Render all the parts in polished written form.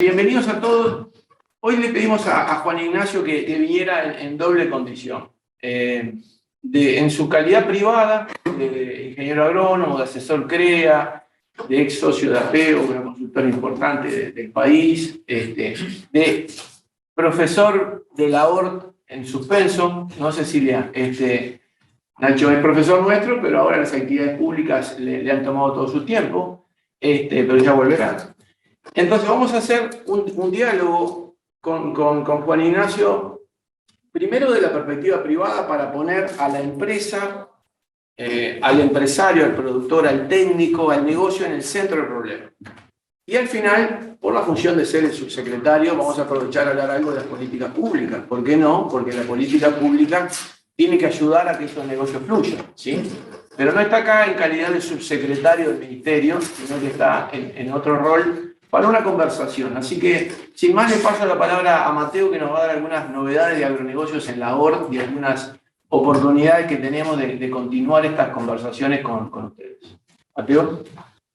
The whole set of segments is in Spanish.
Bienvenidos a todos. Hoy le pedimos a Juan Ignacio que viniera en doble condición. En su calidad privada, de ingeniero agrónomo, de asesor CREA, de ex socio de Apeo, una consultora importante del país, de profesor de la ORT en suspenso, ¿no, Cecilia? Nacho es profesor nuestro, pero ahora las actividades públicas le han tomado todo su tiempo, pero ya volverá. Entonces vamos a hacer un diálogo con Juan Ignacio, primero de la perspectiva privada, para poner a la empresa, al empresario, al productor, al técnico, al negocio en el centro del problema. Y al final, por la función de ser el subsecretario, vamos a aprovechar a hablar algo de las políticas públicas. ¿Por qué no? Porque la política pública tiene que ayudar a que estos negocios fluyan, ¿sí? Pero no está acá en calidad de subsecretario del ministerio, sino que está en otro rol para una conversación. Así que, sin más, le paso la palabra a Mateo, que nos va a dar algunas novedades de agronegocios en la ORT y algunas oportunidades que tenemos de continuar estas conversaciones con ustedes. Mateo.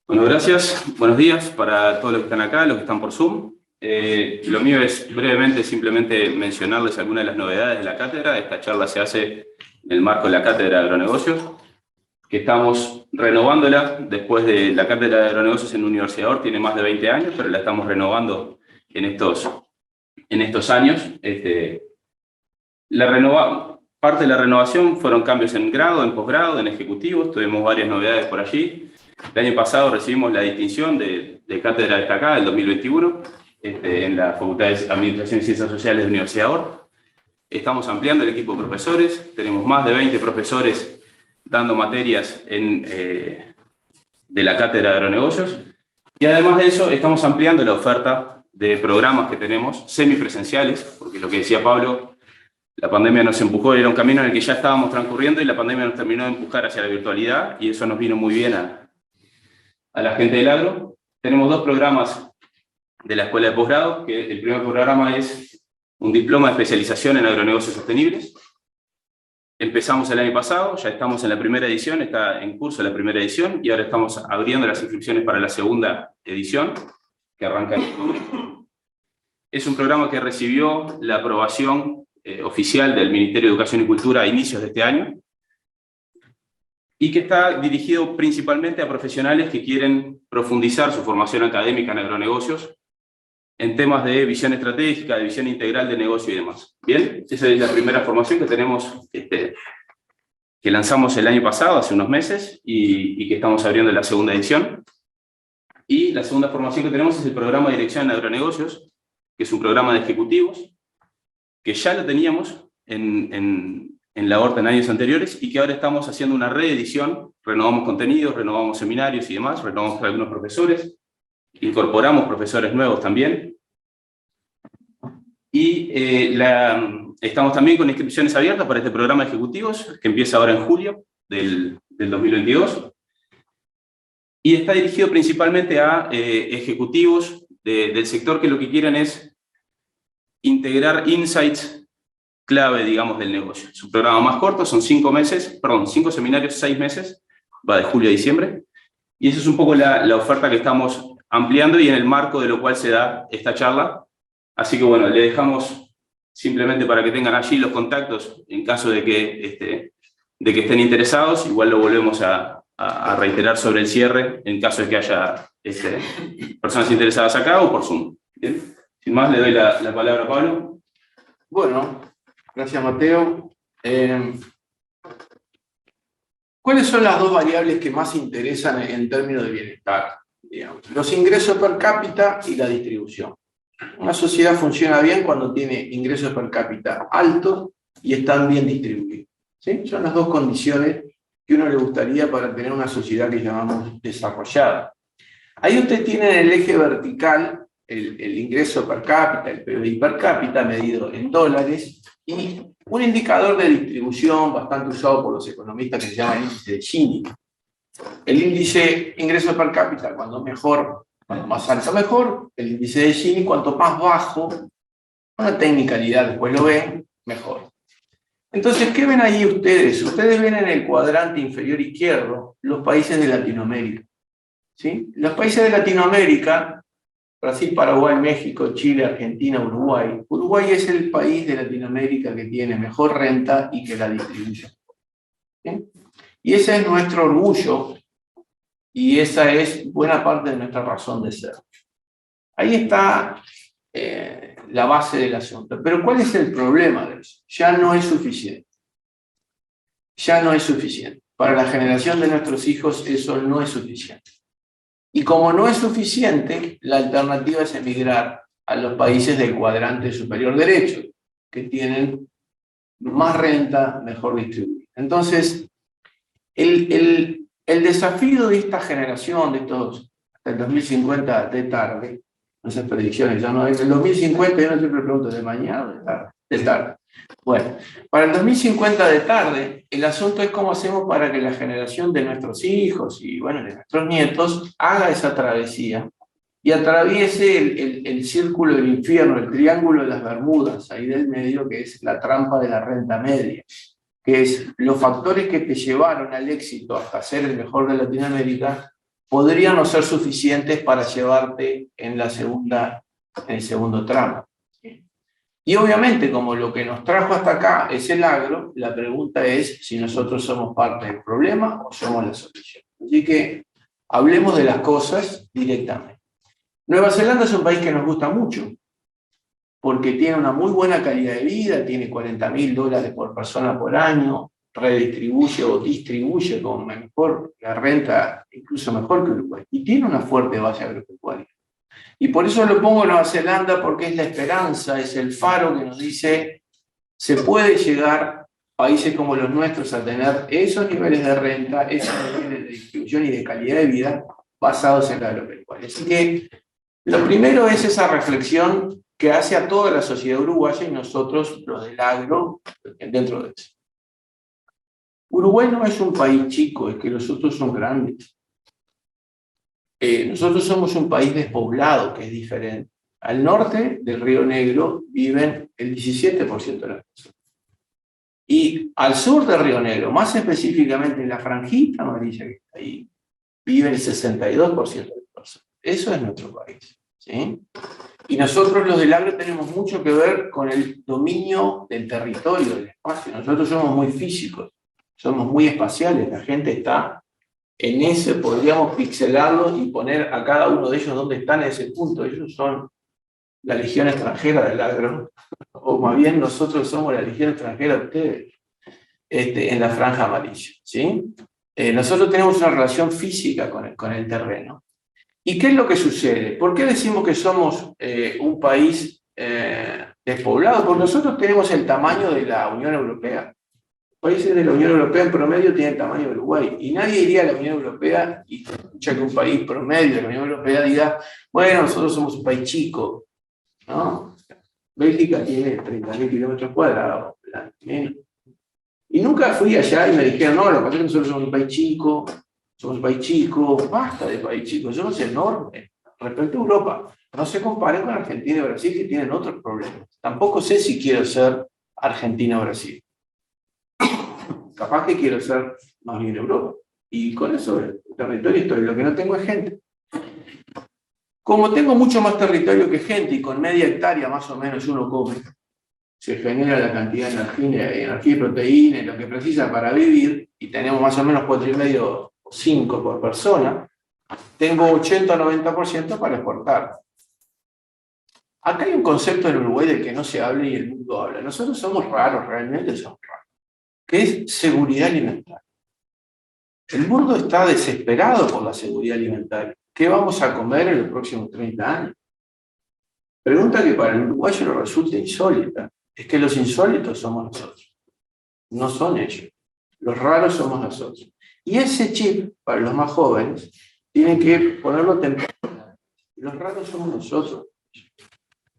Bueno, gracias. Buenos días para todos los que están acá, los que están por Zoom. Lo mío es brevemente simplemente mencionarles algunas de las novedades de la cátedra. Esta charla se hace en el marco de la cátedra de agronegocios, que estamos renovándola después de la cátedra de agronegocios en la Universidad ORT. Tiene más de 20 años, pero la estamos renovando en estos años. Parte de la renovación fueron cambios en grado, en posgrado, en ejecutivos. Tuvimos varias novedades por allí. El año pasado recibimos la distinción de cátedra destacada del 2021 en la Facultad de Administración y Ciencias Sociales de la Universidad ORT. Estamos ampliando el equipo de profesores. Tenemos más de 20 profesores dando materias de la cátedra de agronegocios. Y además de eso, estamos ampliando la oferta de programas que tenemos semipresenciales, porque lo que decía Pablo, la pandemia nos empujó, era un camino en el que ya estábamos transcurriendo y la pandemia nos terminó de empujar hacia la virtualidad, y eso nos vino muy bien a la gente del agro. Tenemos dos programas de la escuela de posgrado, que el primer programa es un diploma de especialización en agronegocios sostenibles. Empezamos el año pasado, ya estamos en la primera edición, está en curso la primera edición, y ahora estamos abriendo las inscripciones para la segunda edición, que arranca en octubre. Es un programa que recibió la aprobación oficial del Ministerio de Educación y Cultura a inicios de este año, y que está dirigido principalmente a profesionales que quieren profundizar su formación académica en agronegocios en temas de visión estratégica, de visión integral de negocio y demás. Bien, esa es la primera formación que tenemos, que lanzamos el año pasado, hace unos meses, y que estamos abriendo la segunda edición. Y la segunda formación que tenemos es el programa de dirección en agronegocios, que es un programa de ejecutivos, que ya lo teníamos en la ORT en años anteriores, y que ahora estamos haciendo una reedición. Renovamos contenidos, renovamos seminarios y demás, renovamos algunos profesores, incorporamos profesores nuevos también, y estamos también con inscripciones abiertas para este programa de ejecutivos, que empieza ahora en julio del 2022, y está dirigido principalmente a ejecutivos del sector que lo que quieren es integrar insights clave, digamos, del negocio. Es un programa más corto, son 5 seminarios, 6 meses, va de julio a diciembre, y esa es un poco la oferta que estamos ampliando y en el marco de lo cual se da esta charla. Así que bueno, le dejamos simplemente para que tengan allí los contactos en caso de que estén interesados. Igual lo volvemos a reiterar sobre el cierre en caso de que haya personas interesadas acá o por Zoom. ¿Bien? Sin más, le doy la palabra a Pablo. Bueno, gracias Mateo. ¿Cuáles son las dos variables que más interesan en términos de bienestar? Digamos, los ingresos per cápita y la distribución. Una sociedad funciona bien cuando tiene ingresos per cápita altos y están bien distribuidos, ¿sí? Son las dos condiciones que uno le gustaría para tener una sociedad que llamamos desarrollada. Ahí usted tiene en el eje vertical el ingreso per cápita, el PBI per cápita medido en dólares, y un indicador de distribución bastante usado por los economistas que se llama el índice de Gini. El índice ingreso per cápita, cuando más alto mejor. El índice de Gini, cuanto más bajo, una tecnicalidad, después lo ven, mejor. Entonces, ¿qué ven ahí ustedes? Ustedes ven en el cuadrante inferior izquierdo los países de Latinoamérica, ¿sí? Los países de Latinoamérica Brasil, Paraguay, México, Chile, Argentina, Uruguay. Uruguay es el país de Latinoamérica que tiene mejor renta y que la distribuye. ¿Sí? Y ese es nuestro orgullo y esa es buena parte de nuestra razón de ser. Ahí está la base del asunto. Pero ¿cuál es el problema de eso? Ya no es suficiente. Ya no es suficiente. Para la generación de nuestros hijos eso no es suficiente. Y como no es suficiente, la alternativa es emigrar a los países del cuadrante superior derecho, que tienen más renta, mejor distribuida. Entonces, el desafío de esta generación, de todos, hasta el 2050 de tarde, esas predicciones, ya no es el 2050, yo no siempre pregunto de mañana o de tarde, de tarde. Bueno, para el 2050 de tarde, el asunto es cómo hacemos para que la generación de nuestros hijos y, bueno, de nuestros nietos haga esa travesía y atraviese el círculo del infierno, el triángulo de las Bermudas, ahí del medio, que es la trampa de la renta media, que es los factores que te llevaron al éxito hasta ser el mejor de Latinoamérica, podrían no ser suficientes para llevarte en el segundo tramo. Y obviamente, como lo que nos trajo hasta acá es el agro, la pregunta es si nosotros somos parte del problema o somos la solución. Así que hablemos de las cosas directamente. Nueva Zelanda es un país que nos gusta mucho, porque tiene una muy buena calidad de vida, tiene $40.000 por persona por año, redistribuye o distribuye con mejor la renta, incluso mejor que Uruguay, y tiene una fuerte base agropecuaria. Y por eso lo pongo en Nueva Zelanda, porque es la esperanza, es el faro que nos dice, se puede llegar a países como los nuestros a tener esos niveles de renta, esos niveles de distribución y de calidad de vida basados en la agropecuaria. Así que lo primero es esa reflexión que hace a toda la sociedad uruguaya y nosotros, los del agro, dentro de eso. Uruguay no es un país chico, es que los otros son grandes. Nosotros somos un país despoblado, que es diferente. Al norte del Río Negro viven el 17% de las personas. Y al sur del Río Negro, más específicamente en la franjita amarilla que está ahí, viven el 62% de las personas. Eso es nuestro país, ¿sí? Y nosotros los del agro tenemos mucho que ver con el dominio del territorio, del espacio. Nosotros somos muy físicos, somos muy espaciales. La gente está en ese, podríamos pixelarlos y poner a cada uno de ellos dónde están en ese punto. Ellos son la legión extranjera del agro, o más bien nosotros somos la legión extranjera de ustedes, en la franja amarilla, ¿sí? Nosotros tenemos una relación física con el terreno. ¿Y qué es lo que sucede? ¿Por qué decimos que somos un país despoblado? Porque nosotros tenemos el tamaño de la Unión Europea. Países de la Unión Europea en promedio tienen el tamaño de Uruguay. Y nadie iría a la Unión Europea y escucha que un país promedio de la Unión Europea diga, bueno, nosotros somos un país chico, ¿no? Bélgica tiene 30.000 kilómetros cuadrados, menos. Y nunca fui allá y me dijeron, no, lo que pasa es que nosotros somos un país chico, basta de país chico, somos enormes. Respecto a Europa, no se comparen con Argentina y Brasil, que tienen otros problemas. Tampoco sé si quiero ser Argentina o Brasil. Capaz que quiero ser más bien Europa. Y con eso el territorio estoy. Lo que no tengo es gente. Como tengo mucho más territorio que gente y con media hectárea más o menos uno come, se genera la cantidad de energía y proteína y lo que precisa para vivir, y tenemos más o menos 4,5 o 5 por persona, tengo 80 o 90% para exportar. Acá hay un concepto en Uruguay del que no se habla y el mundo habla. Nosotros somos raros, realmente somos raros, que es seguridad alimentaria. El mundo está desesperado por la seguridad alimentaria. ¿Qué vamos a comer en los próximos 30 años? Pregunta que para el uruguayo nos resulta insólita. Es que los insólitos somos nosotros. No son ellos. Los raros somos nosotros. Y ese chip, para los más jóvenes, tienen que ponerlo temprano. Los raros somos nosotros.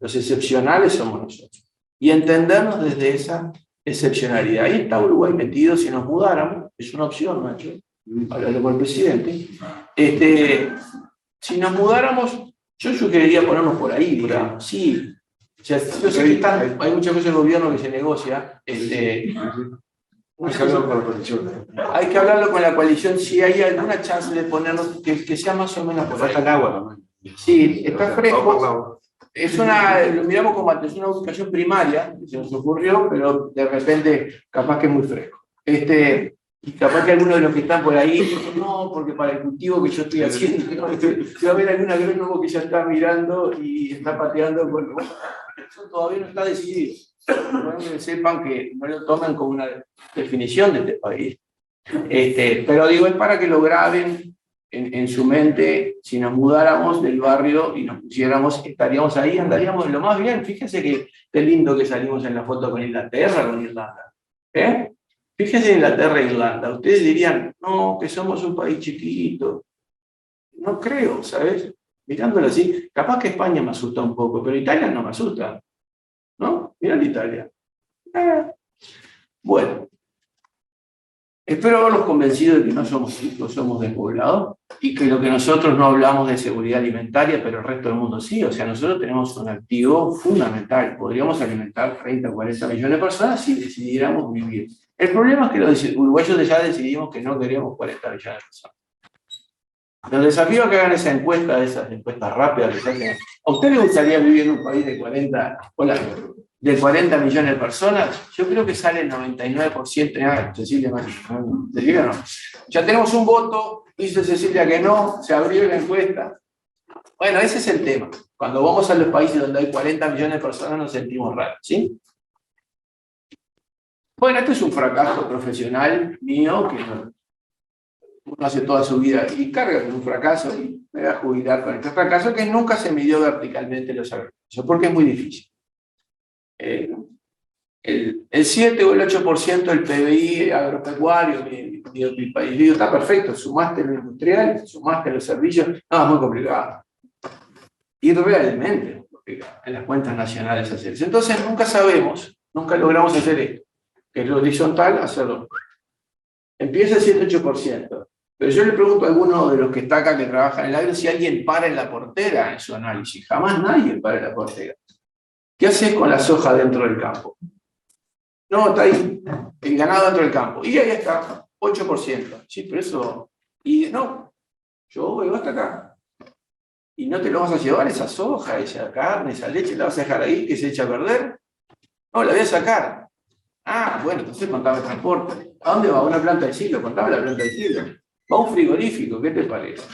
Los excepcionales somos nosotros. Y entendernos desde esa excepcionalidad. Ahí está Uruguay metido. Si nos mudáramos, es una opción, Nacho, hablarlo con el presidente. Si nos mudáramos, yo sugeriría ponernos por ahí, digamos. Sí. O sea, yo sé que hay muchas veces el gobierno que se negocia. Hay que hablarlo con la coalición. Hay que hablarlo con la coalición si hay alguna chance de ponernos que sea más o menos por ahí. Falta el agua también. Sí, está fresco. Lo miramos como es una ubicación primaria, que se nos ocurrió, pero de repente capaz que es muy fresco. Y capaz que algunos de los que están por ahí dicen, no, porque para el cultivo que yo estoy haciendo, ¿no? Va a haber algún agrónomo que ya está mirando y está pateando, porque bueno, eso todavía no está decidido. Bueno, que sepan que no lo toman como una definición de este país. Pero digo, es para que lo graben en su mente. Si nos mudáramos del barrio y nos pusiéramos, estaríamos ahí, andaríamos lo más bien. Fíjense qué lindo que salimos en la foto con Inglaterra, con Irlanda. Fíjense en Inglaterra e Irlanda. Ustedes dirían, no, que somos un país chiquito. No creo, ¿sabes? Mirándolo así, capaz que España me asusta un poco, pero Italia no me asusta. ¿No? Mirá Italia. Bueno. Espero haberlos convencido de que no somos ricos, somos despoblados, y que lo que nosotros no hablamos de seguridad alimentaria, pero el resto del mundo sí. O sea, nosotros tenemos un activo fundamental. Podríamos alimentar 30 o 40 millones de personas si decidiéramos vivir. El problema es que los uruguayos ya decidimos que no queremos 40 millones de personas. Los desafíos que hagan esa encuesta, esas encuestas rápidas que se hacen. ¿A usted le gustaría vivir en un país de 40 millones de personas? Yo creo que sale el 99%. Cecilia, ¿te diga no? Ya tenemos un voto, dice Cecilia que no, se abrió la encuesta. Bueno, ese es el tema. Cuando vamos a los países donde hay 40 millones de personas nos sentimos raros, ¿sí? Bueno, esto es un fracaso profesional mío que uno hace toda su vida y carga con un fracaso y me voy a jubilar con este fracaso que nunca se midió verticalmente los agricultores, porque es muy difícil. El 7 o el 8% del PBI agropecuario mi país está perfecto, sumaste lo industrial, sumaste los servicios, no, es muy complicado. Y realmente complicado en las cuentas nacionales hacerse. Entonces nunca sabemos, nunca logramos hacer esto, que es lo horizontal, hacerlo. Empieza el 7-8%. Pero yo le pregunto a alguno de los que está acá que trabaja en el agro si alguien para en la portera en su análisis. Jamás nadie para en la portera. ¿Qué haces con la soja dentro del campo? No, está ahí, el ganado dentro del campo. Y ahí está, 8%. Sí, pero eso... Y no, yo voy hasta acá. ¿Y no te lo vas a llevar esa soja, esa carne, esa leche? ¿La vas a dejar ahí que se echa a perder? No, la voy a sacar. Ah, bueno, entonces contame el transporte. ¿A dónde va? ¿A una planta de silo? Contame la planta de silo. Va a un frigorífico, ¿qué te parece?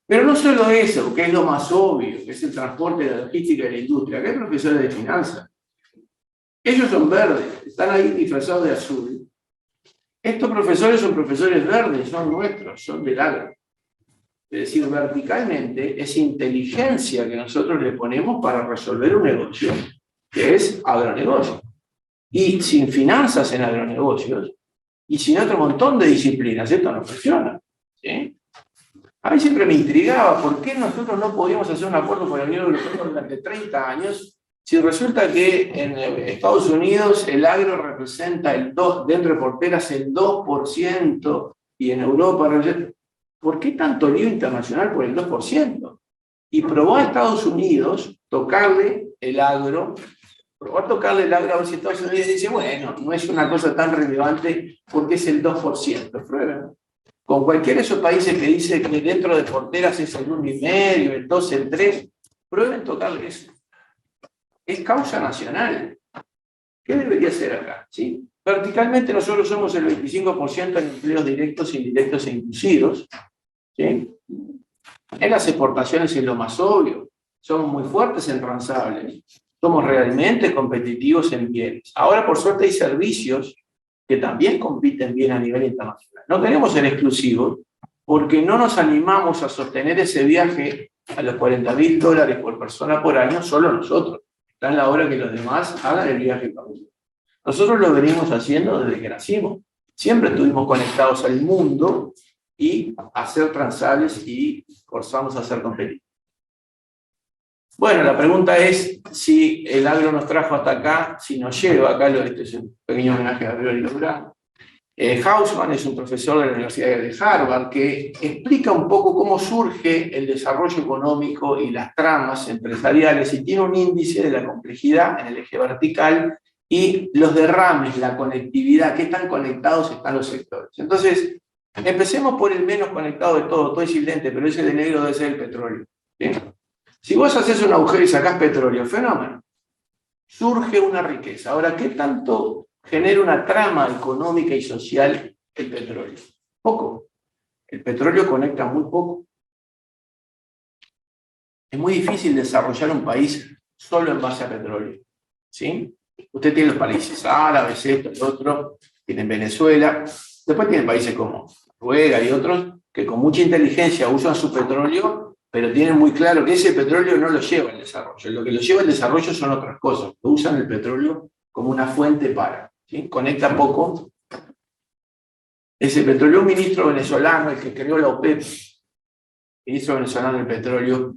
Pero no solo eso, que es lo más obvio, que es el transporte, la logística y la industria. Acá hay profesores de finanzas. Ellos son verdes, están ahí disfrazados de azul. Estos profesores son profesores verdes, son nuestros, son del agro. Es decir, verticalmente es inteligencia que nosotros le ponemos para resolver un negocio, que es agronegocio. Y sin finanzas en agronegocios, y sin otro montón de disciplinas, esto no funciona. ¿Sí? A mí siempre me intrigaba por qué nosotros no podíamos hacer un acuerdo con la Unión Europea durante 30 años si resulta que en Estados Unidos el agro representa dentro de porteras el 2% y en Europa representa... ¿Por qué tanto lío internacional por el 2%? Y probó a Estados Unidos tocarle el agro, probó a tocarle el agro a ver si Estados Unidos dice, bueno, no es una cosa tan relevante porque es el 2%. Prueben. Con cualquiera de esos países que dice que dentro de porteras es el 1,5, el 2, el 3, prueben tocarle eso. Es causa nacional. ¿Qué debería ser acá? ¿Sí? Verticalmente nosotros somos el 25% en empleos directos, indirectos e inducidos. ¿Sí? En las exportaciones es lo más obvio. Somos muy fuertes en transables. Somos realmente competitivos en bienes. Ahora, por suerte, hay servicios que también compiten bien a nivel internacional. No queremos ser exclusivos porque no nos animamos a sostener ese viaje a los $40.000 por persona por año solo nosotros. Está en la hora que los demás hagan el viaje para nosotros. Nosotros lo venimos haciendo desde que nacimos. Siempre estuvimos conectados al mundo y a hacer transables y forzamos a ser competitivos. Bueno, la pregunta es si el agro nos trajo hasta acá, si nos lleva acá, este es un pequeño homenaje a Gabriel Lográn. Hausman es un profesor de la Universidad de Harvard que explica un poco cómo surge el desarrollo económico y las tramas empresariales y tiene un índice de la complejidad en el eje vertical y los derrames, la conectividad, qué tan conectados están los sectores. Entonces, empecemos por el menos conectado de todo es silente, pero ese de negro debe ser el petróleo. ¿sí? Si vos haces un agujero y sacás petróleo, fenómeno, surge una riqueza. Ahora, ¿qué tanto genera una trama económica y social el petróleo? Poco. El petróleo conecta muy poco. Es muy difícil desarrollar un país solo en base a petróleo, ¿sí? Usted tiene los países árabes, esto, el otro, tienen Venezuela, después tienen países como Noruega y otros que con mucha inteligencia usan su petróleo, pero tienen muy claro que ese petróleo no lo lleva al desarrollo. Lo que lo lleva al desarrollo son otras cosas. Usan el petróleo como una fuente para, ¿sí? Conecta poco. Ese petróleo, un ministro venezolano, el que creó la OPEP, ministro venezolano del petróleo,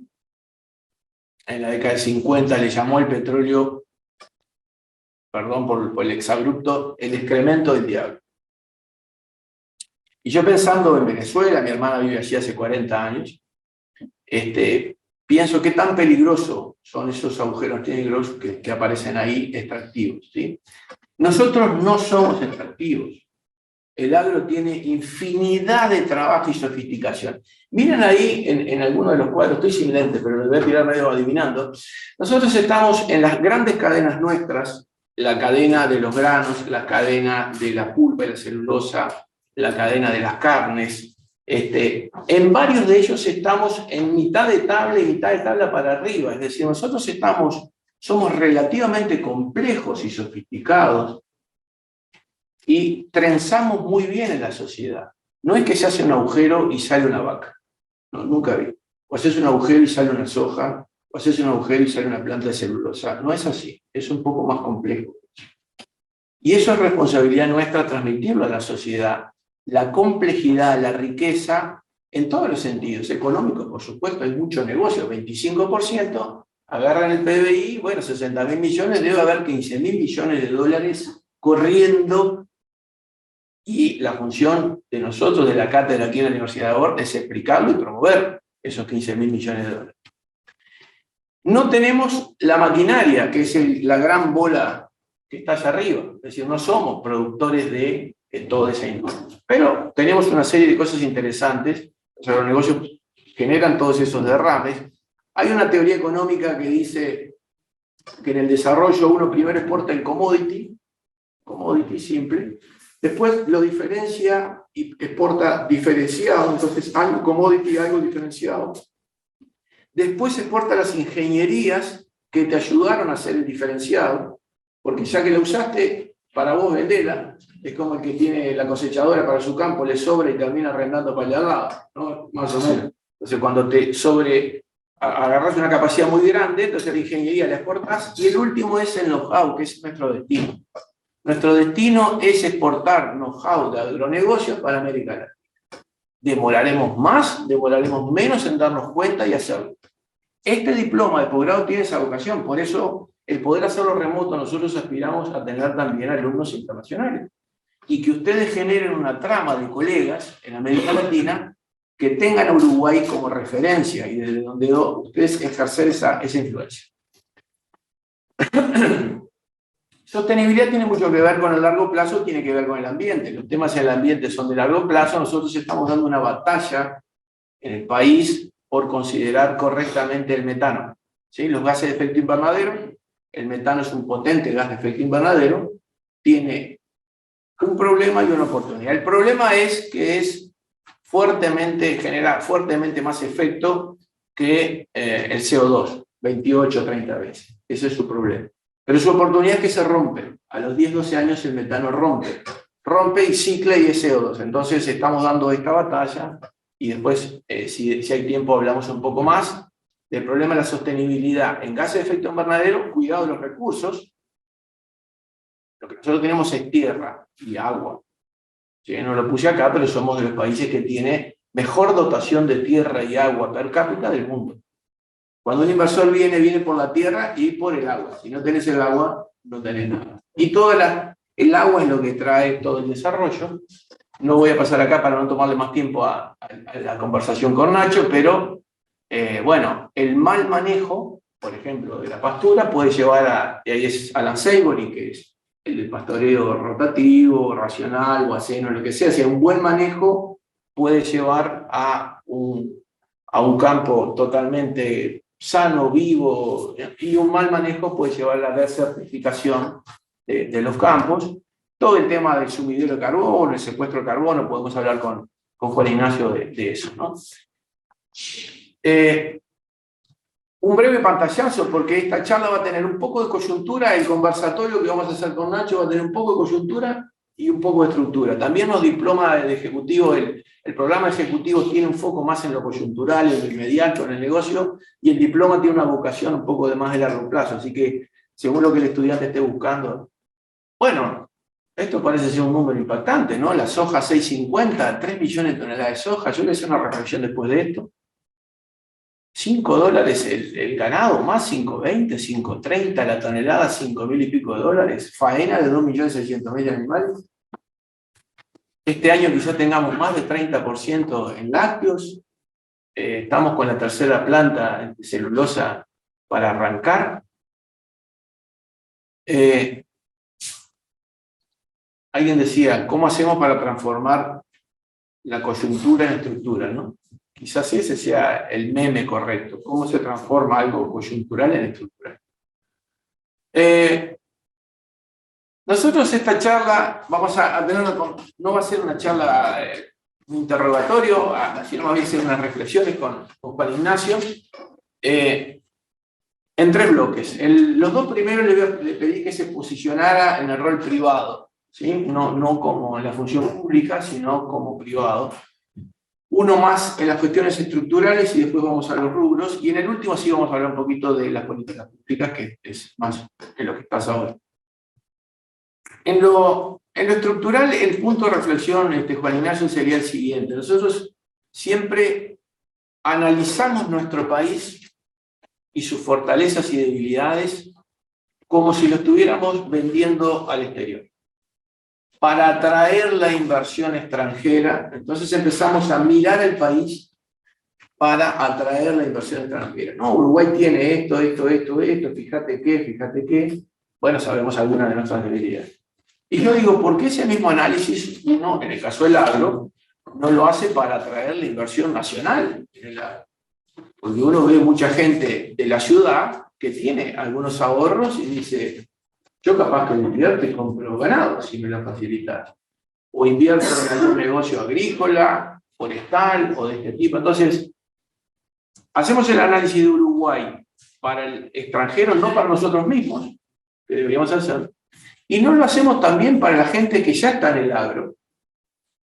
en la década del 50 le llamó el petróleo, perdón por el exabrupto, el excremento del diablo. Y yo pensando en Venezuela, mi hermana vive allí hace 40 años, pienso qué tan peligrosos son esos agujeros negros que aparecen ahí extractivos, ¿sí? Nosotros no somos extractivos. El agro tiene infinidad de trabajo y sofisticación. Miren ahí en alguno de los cuadros, estoy sin lente, pero lo voy a tirar medio adivinando. Nosotros estamos en las grandes cadenas nuestras, la cadena de los granos, la cadena de la pulpa y la celulosa, la cadena de las carnes. En varios de ellos estamos en mitad de tabla y mitad de tabla para arriba. Es decir, nosotros somos relativamente complejos y sofisticados y trenzamos muy bien en la sociedad. No es que se hace un agujero y sale una vaca. No, nunca vi. O haces un agujero y sale una soja, o haces un agujero y sale una planta de celulosa. No es así, es un poco más complejo. Y eso es responsabilidad nuestra transmitirlo a la sociedad. La complejidad, la riqueza, en todos los sentidos. Económicos, por supuesto, hay mucho negocio. 25%, agarran el PBI, bueno, 60.000 millones, debe haber 15.000 millones de dólares corriendo. Y la función de nosotros, de la cátedra aquí en la Universidad de Aborda, es explicarlo y promover esos 15.000 millones de dólares. No tenemos la maquinaria, que es la gran bola que está allá arriba. Es decir, no somos productores de toda esa industria. Pero tenemos una serie de cosas interesantes. O sea, los negocios generan todos esos derrames. Hay una teoría económica que dice que en el desarrollo uno primero exporta el commodity simple, después lo diferencia y exporta diferenciado, entonces algo commodity, algo diferenciado. Después exporta las ingenierías que te ayudaron a hacer el diferenciado, porque ya que la usaste para vos venderla, es como el que tiene la cosechadora para su campo, le sobra y termina arrendando para el de al lado, ¿no? Más o menos. Entonces cuando te agarras una capacidad muy grande, entonces la ingeniería la exportas, y el último es el know-how, que es nuestro destino. Nuestro destino es exportar know-how de agronegocios para América Latina. Demoraremos más, demoraremos menos en darnos cuenta y hacerlo. Este diploma de posgrado tiene esa vocación, por eso el poder hacerlo remoto, nosotros aspiramos a tener también alumnos internacionales. Y que ustedes generen una trama de colegas en América Latina que tengan a Uruguay como referencia y desde donde ustedes ejercer esa influencia. Sostenibilidad tiene mucho que ver con el largo plazo, tiene que ver con el ambiente. Los temas en el ambiente son de largo plazo. Nosotros estamos dando una batalla en el país por considerar correctamente el metano. ¿Sí? Los gases de efecto invernadero, el metano es un potente gas de efecto invernadero, tiene un problema y una oportunidad. El problema es que genera fuertemente más efecto que el CO2, 28 o 30 veces. Ese es su problema. Pero su oportunidad es que se rompe. A los 10-12 años el metano rompe y cicla y es CO2. Entonces estamos dando esta batalla y después, si hay tiempo, hablamos un poco más del problema de la sostenibilidad en gases de efecto invernadero, cuidado de los recursos. Lo que nosotros tenemos es tierra y agua. ¿Sí? No lo puse acá, pero somos de los países que tiene mejor dotación de tierra y agua per cápita del mundo. Cuando un inversor viene por la tierra y por el agua. Si no tenés el agua, no tenés nada. Y el agua es lo que trae todo el desarrollo. No voy a pasar acá para no tomarle más tiempo a la conversación con Nacho, pero bueno, el mal manejo, por ejemplo, de la pastura puede llevar y ahí es Alan Savory, que es el pastoreo rotativo, racional, o aceno, lo que sea. Si hay un buen manejo, puede llevar a a un campo totalmente sano, vivo, y un mal manejo puede llevar a la desertificación de los campos. Todo el tema del sumidero de carbono, el secuestro de carbono, podemos hablar con Juan Ignacio de eso, ¿no? Un breve pantallazo, porque esta charla va a tener un poco de coyuntura, el conversatorio que vamos a hacer con Nacho va a tener un poco de coyuntura y un poco de estructura. También los diplomas de ejecutivo, el programa ejecutivo tiene un foco más en lo coyuntural, en lo inmediato, en el negocio, y el diploma tiene una vocación un poco de más de largo plazo, así que según lo que el estudiante esté buscando. Bueno, esto parece ser un número impactante, ¿no? La soja 650, 3 millones de toneladas de soja, yo le hice una reflexión después de esto. $5 el ganado, más 5.20, 5.30 la tonelada, 5.000 y pico de dólares, faena de 2.600.000 animales. Este año quizá tengamos más de 30% en lácteos. Estamos con la tercera planta de celulosa para arrancar. Alguien decía, ¿cómo hacemos para transformar la coyuntura en estructura, ¿no? Quizás ese sea el meme correcto. ¿Cómo se transforma algo coyuntural en estructural? Nosotros esta charla vamos a tener no va a ser una charla, un interrogatorio, sino más bien ser unas reflexiones con Juan Ignacio, en 3 bloques. Los 2 primeros le pedí que se posicionara en el rol privado, ¿sí? No como en la función pública, sino como privado. Uno más en las cuestiones estructurales y después vamos a los rubros. Y en el último sí vamos a hablar un poquito de las políticas públicas, que es más de lo que pasa ahora. En lo estructural, el punto de reflexión, Juan Ignacio, sería el siguiente. Nosotros siempre analizamos nuestro país y sus fortalezas y debilidades como si lo estuviéramos vendiendo al exterior. Para atraer la inversión extranjera, entonces empezamos a mirar el país para atraer la inversión extranjera. No, Uruguay tiene esto, fíjate qué. Bueno, sabemos algunas de nuestras debilidades. Y yo digo, ¿por qué ese mismo análisis uno, en el caso del agro, no lo hace para atraer la inversión nacional en el agro? Porque uno ve mucha gente de la ciudad que tiene algunos ahorros y dice, yo capaz que invierto y compro ganado si me lo facilitas. O invierto en algún negocio agrícola, forestal o de este tipo. Entonces, hacemos el análisis de Uruguay para el extranjero, no para nosotros mismos, que deberíamos hacer. Y no lo hacemos también para la gente que ya está en el agro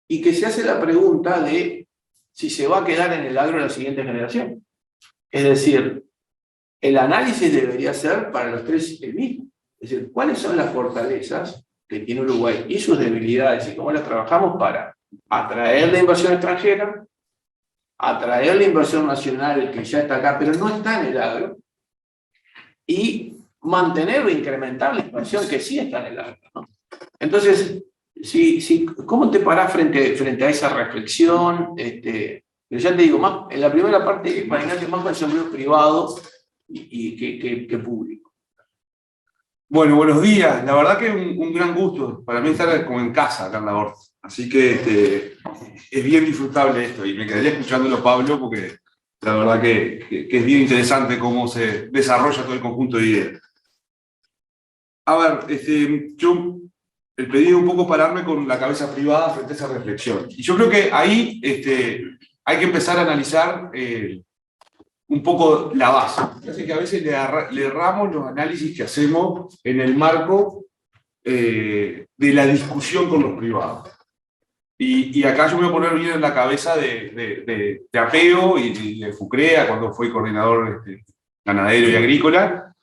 y que se hace la pregunta de si se va a quedar en el agro la siguiente generación. Es decir, el análisis debería ser para los 3 el mismo. Es decir, ¿cuáles son las fortalezas que tiene Uruguay y sus debilidades y cómo las trabajamos para atraer la inversión extranjera, atraer la inversión nacional que ya está acá, pero no está en el agro, y mantener o incrementar la inversión que sí está en el agro, ¿no? Entonces, ¿cómo te parás frente a esa reflexión? Pero ya te digo, más, en la primera parte, para Ignacio, más para el sombrero privado que público. Bueno, buenos días. La verdad que un gran gusto para mí estar como en casa acá en la Horta. Así que es bien disfrutable esto y me quedaría escuchándolo, Pablo, porque la verdad que es bien interesante cómo se desarrolla todo el conjunto de ideas. A ver, yo el pedido un poco pararme con la cabeza privada frente a esa reflexión. Y yo creo que ahí hay que empezar a analizar un poco la base. Así que a veces le erramos los análisis que hacemos en el marco de la discusión con los privados. Y acá yo me voy a poner bien en la cabeza de Apeo y de Fucrea, cuando fue coordinador ganadero y agrícola.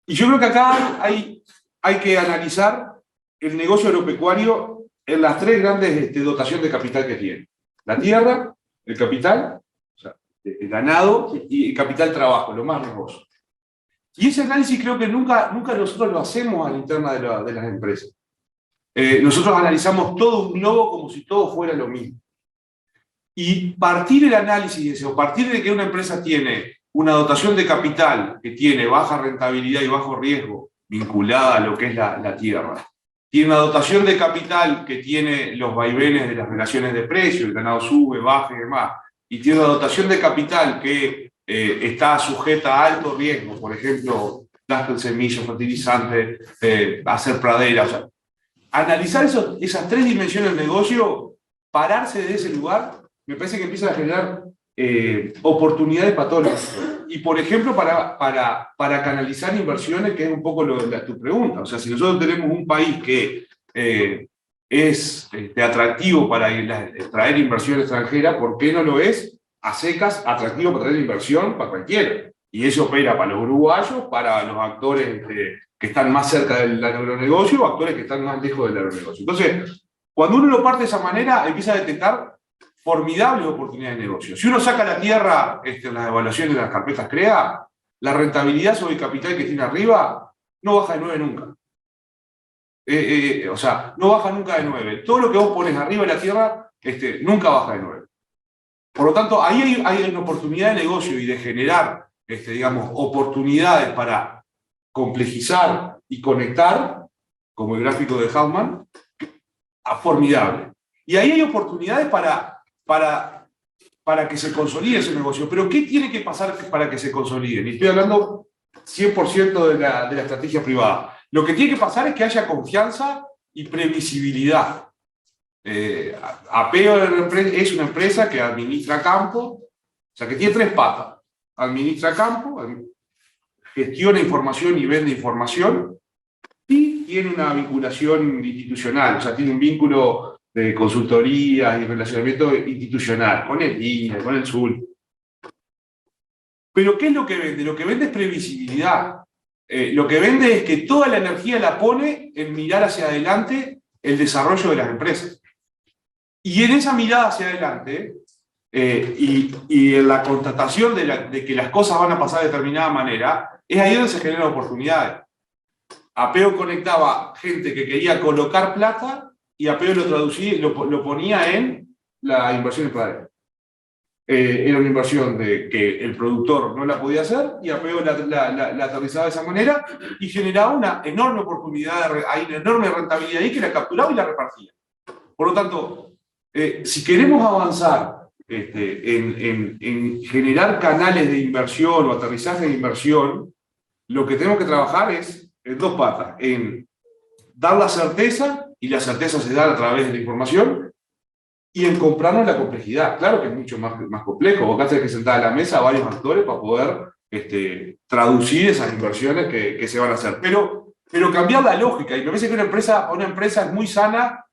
Y yo creo que acá hay que analizar el negocio agropecuario en las 3 grandes dotaciones de capital que tiene. La tierra, el capital, o sea, el ganado y el capital trabajo, lo más riesgoso. Y ese análisis creo que nunca nosotros lo hacemos a la interna de las empresas. Nosotros analizamos todo un globo como si todo fuera lo mismo. Y partir el análisis de eso, partir de que una empresa tiene una dotación de capital que tiene baja rentabilidad y bajo riesgo vinculada a lo que es la tierra, tiene una dotación de capital que tiene los vaivenes de las relaciones de precio, el ganado sube, baja y demás, y tiene una dotación de capital que está sujeta a alto riesgo, por ejemplo, gasto en semillas, fertilizantes, hacer praderas, o sea, analizar esas tres dimensiones del negocio, pararse de ese lugar, me parece que empieza a generar oportunidades para todos los sectores. Y, por ejemplo, para canalizar inversiones, que es un poco tu pregunta. O sea, si nosotros tenemos un país que es atractivo para traer inversión extranjera, ¿por qué no lo es a secas atractivo para traer inversión para cualquiera? Y eso opera para los uruguayos, para los actores que están más cerca del agronegocio o actores que están más lejos del agronegocio. Entonces, cuando uno lo parte de esa manera, empieza a detectar formidables oportunidades de negocio. Si uno saca la tierra en las evaluaciones de las carpetas CREA, la rentabilidad sobre el capital que tiene arriba no baja de 9 nunca. O sea, no baja nunca de 9. Todo lo que vos pones arriba de la tierra nunca baja de 9. Por lo tanto, ahí hay una oportunidad de negocio y de generar, digamos, oportunidades para complejizar y conectar, como el gráfico de Hauptmann, formidable. Y ahí hay oportunidades para que se consolide ese negocio. Pero ¿qué tiene que pasar para que se consolide? Y estoy hablando 100% de la estrategia privada. Lo que tiene que pasar es que haya confianza y previsibilidad. Apeo es una empresa que administra campo, o sea, que tiene 3 patas. Administra campo, gestiona información y vende información, y tiene una vinculación institucional, o sea, tiene un vínculo de consultoría y relacionamiento institucional, con el INE, con el SUL. Pero ¿qué es lo que vende? Lo que vende es previsibilidad. Lo que vende es que toda la energía la pone en mirar hacia adelante el desarrollo de las empresas. Y en esa mirada hacia adelante, y en la constatación de que las cosas van a pasar de determinada manera, es ahí donde se generan oportunidades. Apeo conectaba gente que quería colocar plata y Apeo lo traducía, lo ponía en la inversión en pradera. Era una inversión que el productor no la podía hacer y Apeo la aterrizaba de esa manera y generaba una enorme oportunidad, hay una enorme rentabilidad ahí que la capturaba y la repartía. Por lo tanto, si queremos avanzar en generar canales de inversión o aterrizaje de inversión, lo que tenemos que trabajar es en 2 patas, en dar la certeza, y la certeza se da a través de la información, y en comprarnos la complejidad. Claro que es mucho más complejo, vos acá tenés que sentar a la mesa a varios actores para poder traducir esas inversiones que se van a hacer. Pero cambiar la lógica, y me parece que una empresa es muy sana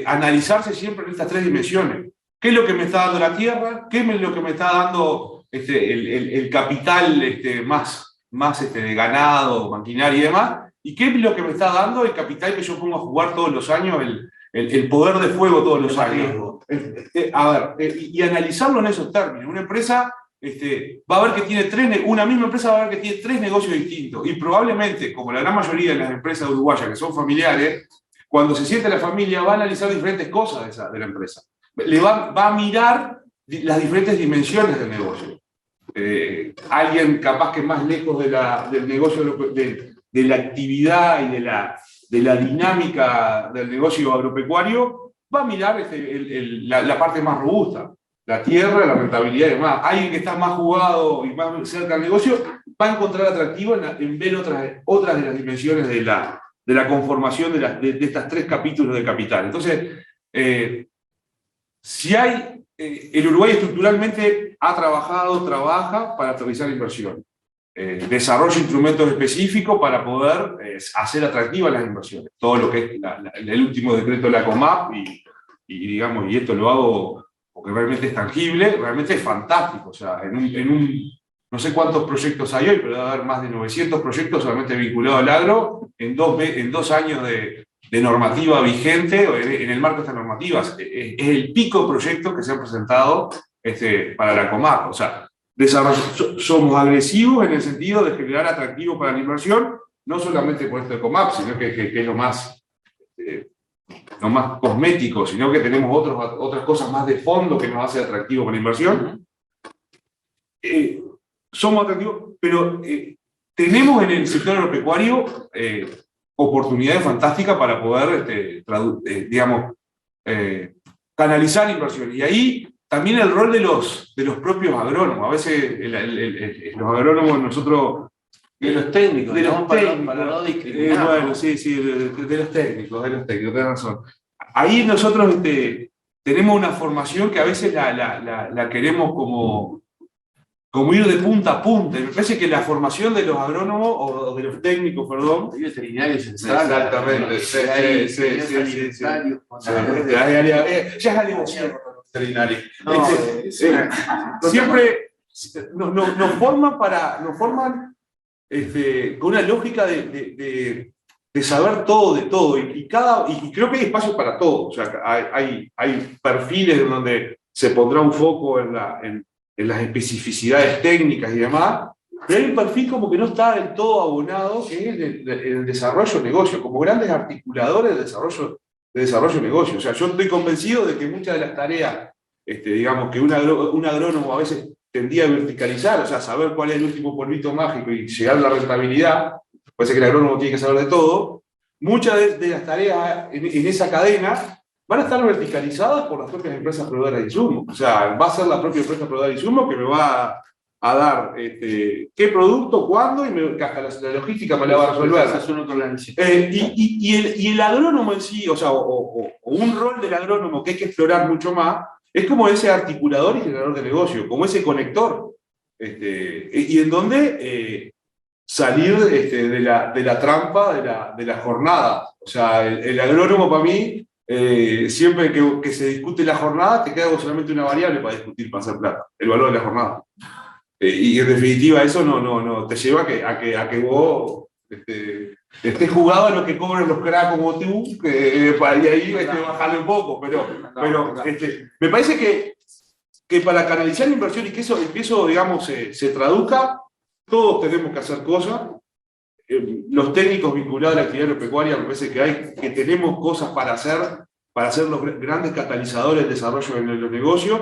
analizarse siempre en estas 3 dimensiones. ¿Qué es lo que me está dando la tierra? ¿Qué es lo que me está dando el capital más de ganado, maquinaria y demás? ¿Y qué es lo que me está dando el capital que yo pongo a jugar todos los años, el poder de fuego todos los años? Y analizarlo en esos términos. Una empresa va a ver que tiene una misma empresa va a ver que tiene 3 negocios distintos. Y probablemente, como la gran mayoría de las empresas uruguayas que son familiares, cuando se siente la familia va a analizar diferentes cosas de la empresa. Va a mirar las diferentes dimensiones del negocio. Alguien capaz que más lejos del negocio, de la actividad y de la dinámica del negocio agropecuario, va a mirar la parte más robusta, la tierra, la rentabilidad y demás. Alguien que está más jugado y más cerca del negocio va a encontrar atractivo en ver otras de las dimensiones de la conformación de estas 3 capítulos de capital. Entonces, si el Uruguay estructuralmente trabaja para aterrizar inversión. Desarrolla instrumentos específicos para poder hacer atractivas las inversiones. Todo lo que es el último decreto de la COMAP, y esto lo hago porque realmente es tangible, realmente es fantástico. O sea, no sé cuántos proyectos hay hoy, pero debe haber más de 900 proyectos solamente vinculados al agro en 2 años de normativa vigente, en el marco de estas normativas. Es el pico de proyectos que se han presentado para la COMAP. O sea, somos agresivos en el sentido de generar atractivo para la inversión, no solamente por esto de COMAP, sino que es lo más cosmético, sino que tenemos otras cosas más de fondo que nos hace atractivo para la inversión. Somos atractivos, pero tenemos en el sector agropecuario oportunidades fantásticas para poder, canalizar inversiones. Y ahí también el rol de los propios agrónomos. A veces los agrónomos nosotros... De los técnicos, de los ¿no? técnicos, para no discriminar. bueno, ¿no? sí, de los técnicos, tenés razón. Ahí nosotros tenemos una formación que a veces la queremos como ir de punta a punta. Me parece que la formación de los agrónomos, o de los técnicos, perdón. Hay veterinarios en Exactamente, ya es algo veterinario. Siempre nos forman con una lógica de saber todo de todo, y creo que hay espacio para todo. O sea, hay perfiles en donde se pondrá un foco en las especificidades técnicas y demás, pero hay un perfil como que no está del todo abonado, que es el desarrollo de negocio, como grandes articuladores de desarrollo de negocio. O sea, yo estoy convencido de que muchas de las tareas, digamos, que un agrónomo a veces tendía a verticalizar, o sea, saber cuál es el último polvito mágico y llegar a la rentabilidad, parece que el agrónomo tiene que saber de todo. Muchas de las tareas en esa cadena van a estar verticalizadas por las propias empresas proveedoras de insumos. O sea, va a ser la propia empresa proveedora de insumos que me va a dar qué producto, cuándo, y hasta la logística me la va a resolver. Y el agrónomo en sí, o sea, o un rol del agrónomo que hay que explorar mucho más, es como ese articulador y generador de negocio, como ese conector, y en donde salir de la trampa de la jornada. O sea, el agrónomo para mí, siempre que se discute la jornada, te queda solamente una variable para discutir, para hacer plata, el valor de la jornada. Y en definitiva eso no te lleva a que vos estés jugado a lo que cobran los cracks como tú, y ahí bajarle un poco, pero me parece que para canalizar la inversión y que eso digamos, se traduzca, todos tenemos que hacer cosas. Los técnicos vinculados a la actividad agropecuaria, me parece que tenemos cosas para hacer los grandes catalizadores del desarrollo de los negocios.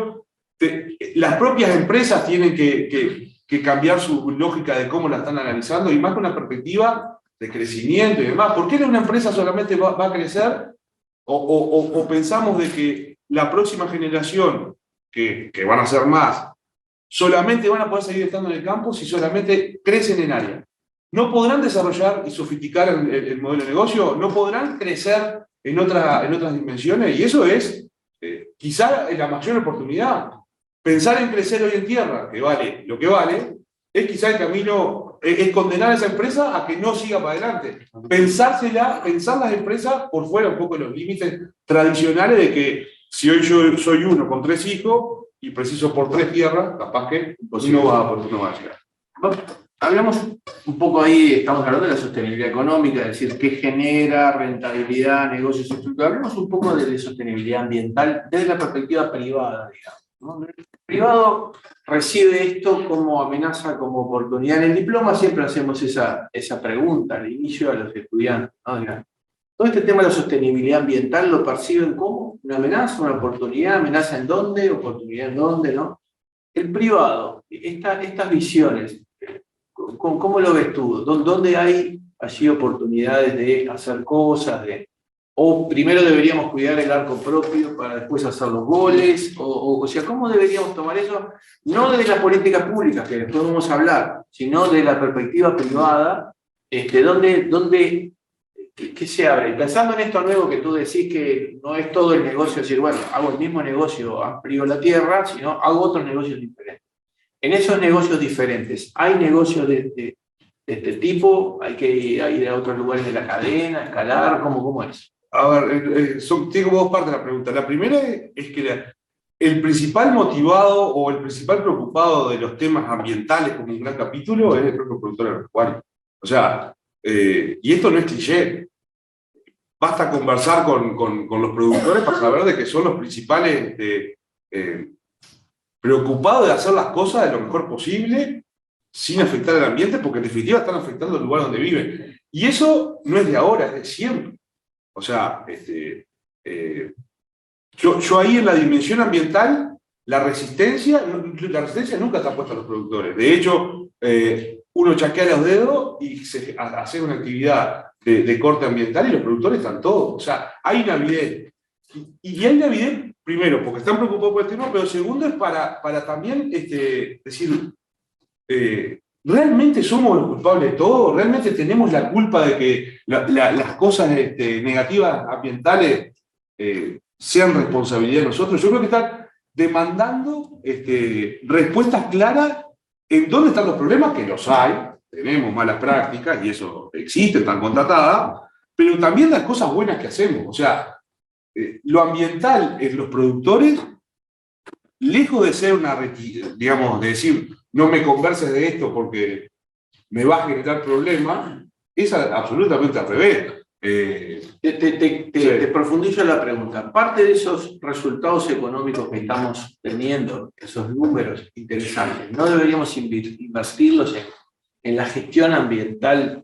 Las propias empresas tienen que cambiar su lógica de cómo la están analizando, y más con una perspectiva de crecimiento y demás. ¿Por qué una empresa solamente va a crecer? O pensamos de que la próxima generación, que van a ser más, solamente van a poder seguir estando en el campo si solamente crecen en área. No podrán desarrollar y sofisticar el modelo de negocio, no podrán crecer en otras dimensiones, y eso es quizá la mayor oportunidad. Pensar en crecer hoy en tierra, que vale lo que vale, es quizá el camino, es condenar a esa empresa a que no siga para adelante. Pensar las empresas por fuera un poco de los límites tradicionales de que si hoy yo soy uno con 3 hijos y preciso por 3 tierras, capaz que no va a llegar. Hablamos un poco ahí, estamos hablando de la sostenibilidad económica, es decir, qué genera rentabilidad, negocios estructurales. Hablemos un poco de sostenibilidad ambiental desde la perspectiva privada, digamos, ¿no? El privado recibe esto como amenaza, como oportunidad. En el diploma siempre hacemos esa pregunta al inicio a los estudiantes, ¿no? Digamos, todo este tema de la sostenibilidad ambiental lo perciben como una amenaza, una oportunidad, amenaza en dónde, oportunidad en dónde, ¿no? El privado, estas visiones, ¿cómo lo ves tú? ¿Dónde hay allí oportunidades de hacer cosas? ¿O primero deberíamos cuidar el arco propio para después hacer los goles? O sea, ¿cómo deberíamos tomar eso? No desde las políticas públicas, que después vamos a hablar, sino de la perspectiva privada, ¿dónde ¿qué se abre? Pensando en esto nuevo que tú decís, que no es todo el negocio, decir, bueno, hago el mismo negocio, amplío la tierra, sino hago otros negocios diferentes. En esos negocios diferentes, ¿hay negocios de este tipo? ¿Hay que ir a otros lugares de la cadena, escalar? ¿Cómo es? A ver, tengo 2 partes de la pregunta. La primera es que el principal motivado o el principal preocupado de los temas ambientales como un gran capítulo es el propio productor agropecuario. O sea, y esto no es cliché. Basta conversar con los productores para saber de que son los principales preocupados de hacer las cosas de lo mejor posible sin afectar al ambiente, porque en definitiva están afectando el lugar donde viven. Y eso no es de ahora, es de siempre. O sea, yo ahí en la dimensión ambiental, la resistencia nunca está puesta a los productores. De hecho, uno chasquea los dedos y hace una actividad de corte ambiental y los productores están todos. O sea, hay una avidez. Y hay una avidez primero, porque están preocupados por el tema, pero segundo es para también decir, ¿realmente somos los culpables de todo? ¿Realmente tenemos la culpa de que las cosas negativas ambientales sean responsabilidad de nosotros? Yo creo que están demandando respuestas claras en dónde están los problemas, que los hay, tenemos malas prácticas y eso existe, están contratadas, pero también las cosas buenas que hacemos. O sea, lo ambiental en los productores, lejos de ser digamos, de decir, no me converses de esto porque me va a generar problemas, es absolutamente al revés. Te profundizo en la pregunta. Parte de esos resultados económicos que estamos teniendo, esos números interesantes, ¿no deberíamos invertirlos en la gestión ambiental,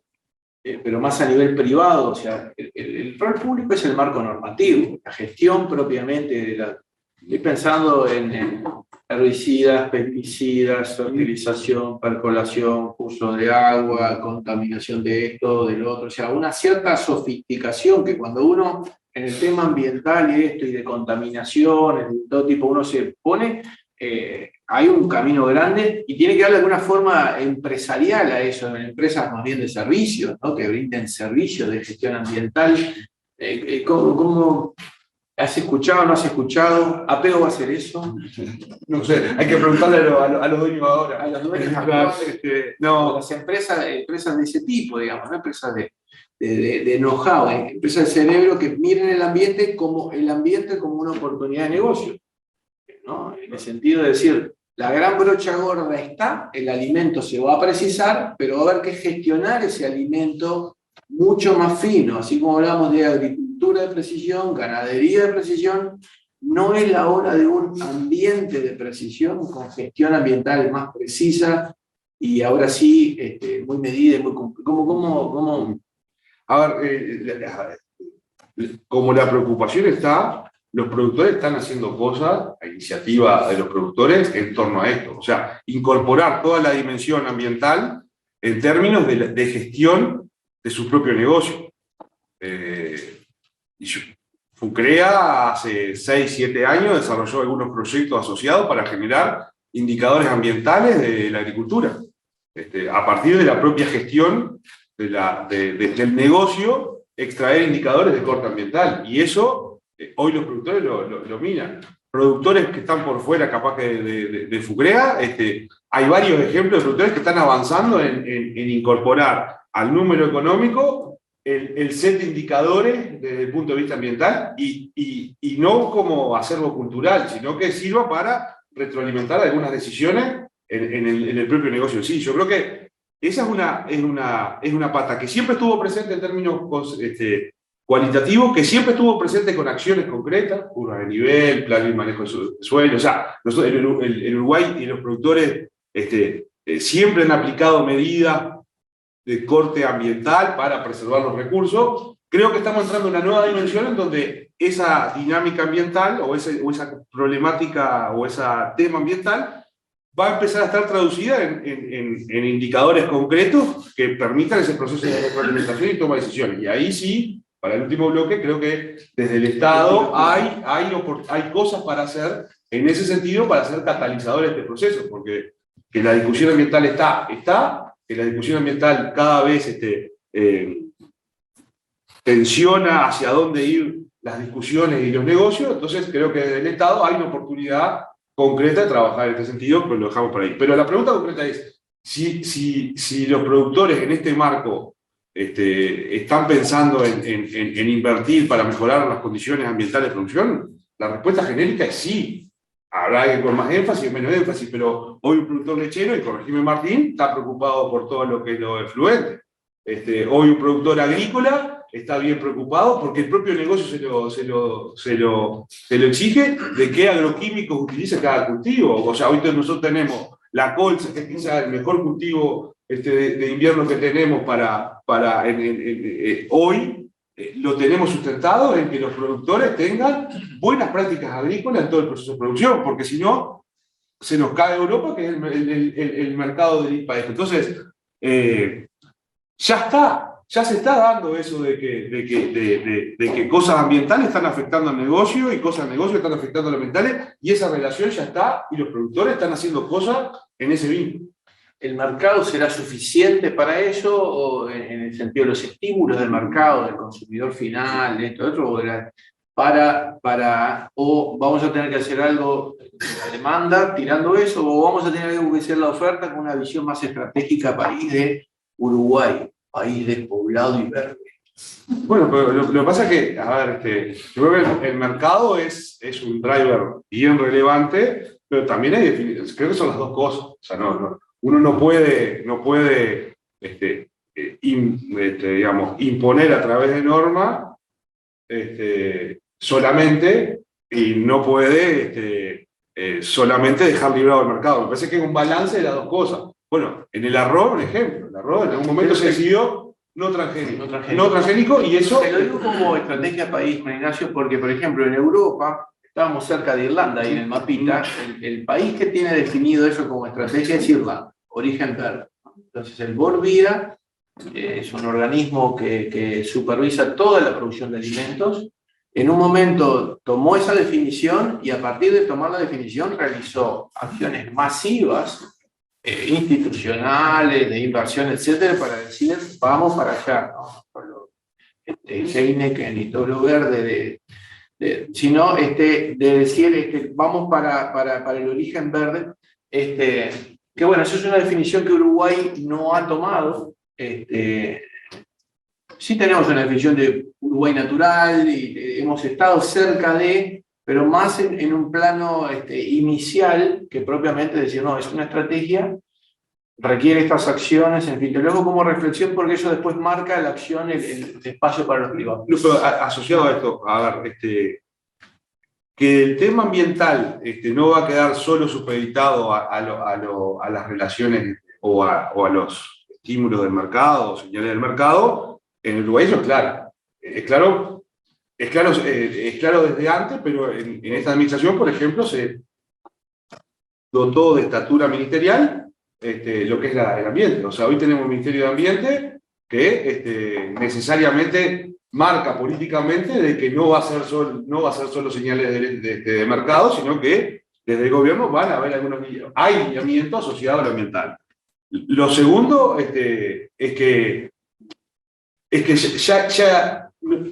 pero más a nivel privado? O sea, el rol público es el marco normativo, la gestión propiamente de la... Estoy pensando en herbicidas, pesticidas, fertilización, percolación, uso de agua, contaminación de esto, del otro, o sea, una cierta sofisticación que cuando uno en el tema ambiental y esto y de contaminación, de todo tipo, uno se pone, hay un camino grande y tiene que darle alguna forma empresarial a eso, en empresas más bien de servicios, ¿no? Que brinden servicios de gestión ambiental. ¿Cómo has escuchado o no has escuchado? ¿Apego va a hacer eso? No sé, hay que preguntarle a los dueños ahora. A los dueños no. las empresas de ese tipo, digamos, ¿no? Empresas de know-how, empresas de cerebro que miren el ambiente como una oportunidad de negocio, ¿no? En el sentido de decir, la gran brocha gorda está, el alimento se va a precisar, pero va a haber que gestionar ese alimento mucho más fino, así como hablamos de agricultura de precisión, ganadería de precisión. No es la hora de un ambiente de precisión con gestión ambiental más precisa y ahora sí muy medida y muy ¿cómo? A ver, como la preocupación está, los productores están haciendo cosas, a iniciativa de los productores, en torno a esto. O sea, incorporar toda la dimensión ambiental en términos de gestión de su propio negocio. FUCREA hace 6, 7 años desarrolló algunos proyectos asociados para generar indicadores ambientales de la agricultura, a partir de la propia gestión del negocio, extraer indicadores de corte ambiental. Y eso, hoy los productores lo miran. Productores que están por fuera, capaz que de FUCREA, hay varios ejemplos de productores que están avanzando en incorporar al número económico el set de indicadores desde el punto de vista ambiental y no como acervo cultural, sino que sirva para retroalimentar algunas decisiones en el propio negocio en sí. Yo creo que esa es una pata que siempre estuvo presente en términos cualitativos, que siempre estuvo presente con acciones concretas, curvas de nivel, plan y manejo de suelo. O sea, el Uruguay y los productores siempre han aplicado medidas de corte ambiental para preservar los recursos. Creo que estamos entrando en una nueva dimensión en donde esa dinámica ambiental o esa problemática o ese tema ambiental va a empezar a estar traducida en indicadores concretos que permitan ese proceso de retroalimentación y toma de decisiones. Y ahí sí, para el último bloque, creo que desde el Estado hay cosas para hacer en ese sentido para ser catalizadores de este proceso, porque que la discusión ambiental está, que la discusión ambiental cada vez tensiona hacia dónde ir las discusiones y los negocios. Entonces creo que desde el Estado hay una oportunidad concreta de trabajar en este sentido, pero lo dejamos por ahí. Pero la pregunta concreta es, si los productores en este marco están pensando en invertir para mejorar las condiciones ambientales de producción, la respuesta genérica es sí. Habrá que con más énfasis o menos énfasis, pero hoy un productor lechero, y corregime Martín, está preocupado por todo lo que es lo efluente. Hoy un productor agrícola está bien preocupado porque el propio negocio se lo exige de qué agroquímicos utiliza cada cultivo. O sea, hoy nosotros tenemos la colza, que es quizás el mejor cultivo de invierno que tenemos hoy. Lo tenemos sustentado en que los productores tengan buenas prácticas agrícolas en todo el proceso de producción, porque si no, se nos cae Europa, que es el mercado del país. Entonces, ya está. ya se está dando eso de que cosas ambientales están afectando al negocio y cosas del negocio están afectando a los ambientales, y esa relación ya está, y los productores están haciendo cosas en ese vínculo. ¿El mercado será suficiente para eso, o en el sentido de los estímulos del mercado, del consumidor final, esto, otro, o vamos a tener que hacer algo de la demanda tirando eso, o vamos a tener algo que hacer la oferta con una visión más estratégica país de Uruguay, país despoblado y verde? Bueno, pero lo que pasa es que, a ver, yo creo que el mercado es un driver bien relevante, pero también hay definiciones, creo que son las dos cosas. O sea, uno no puede digamos, imponer a través de norma solamente, y no puede solamente dejar librado el mercado. Me parece que es un balance de las dos cosas. Bueno, en el arroz, por ejemplo, el arroz en algún momento se decidió no transgénico, y eso... Te lo digo como estrategia país, Juan Ignacio, porque, por ejemplo, en Europa, estábamos cerca de Irlanda, ahí en el mapita, el país que tiene definido eso como estrategia es Irlanda, origen verde. Entonces, el Borbida es un organismo que supervisa toda la producción de alimentos. En un momento tomó esa definición, y a partir de tomar la definición realizó acciones masivas, institucionales, de inversión, etcétera, para decir, vamos para allá, ¿no? Con lo, Heineken y todo lo verde, sino de decir, vamos para el origen verde, que bueno, eso es una definición que Uruguay no ha tomado. Sí tenemos una definición de Uruguay natural, y hemos estado cerca de, pero más en un plano inicial, que propiamente decir, no, es una estrategia, requiere estas acciones, en fin, te lo dejo como reflexión, porque eso después marca la acción, el espacio para los privados. Incluso asociado a esto, a ver, que el tema ambiental no va a quedar solo supeditado a las relaciones o a los estímulos del mercado, o señales del mercado. En Uruguay eso es claro. Es claro desde antes, pero en esta administración, por ejemplo, se dotó de estatura ministerial lo que es el ambiente. O sea, hoy tenemos un Ministerio de Ambiente que necesariamente marca políticamente de que no va a ser solo señales de mercado, sino que desde el gobierno van a haber hay lineamientos asociados a lo ambiental. Lo segundo es que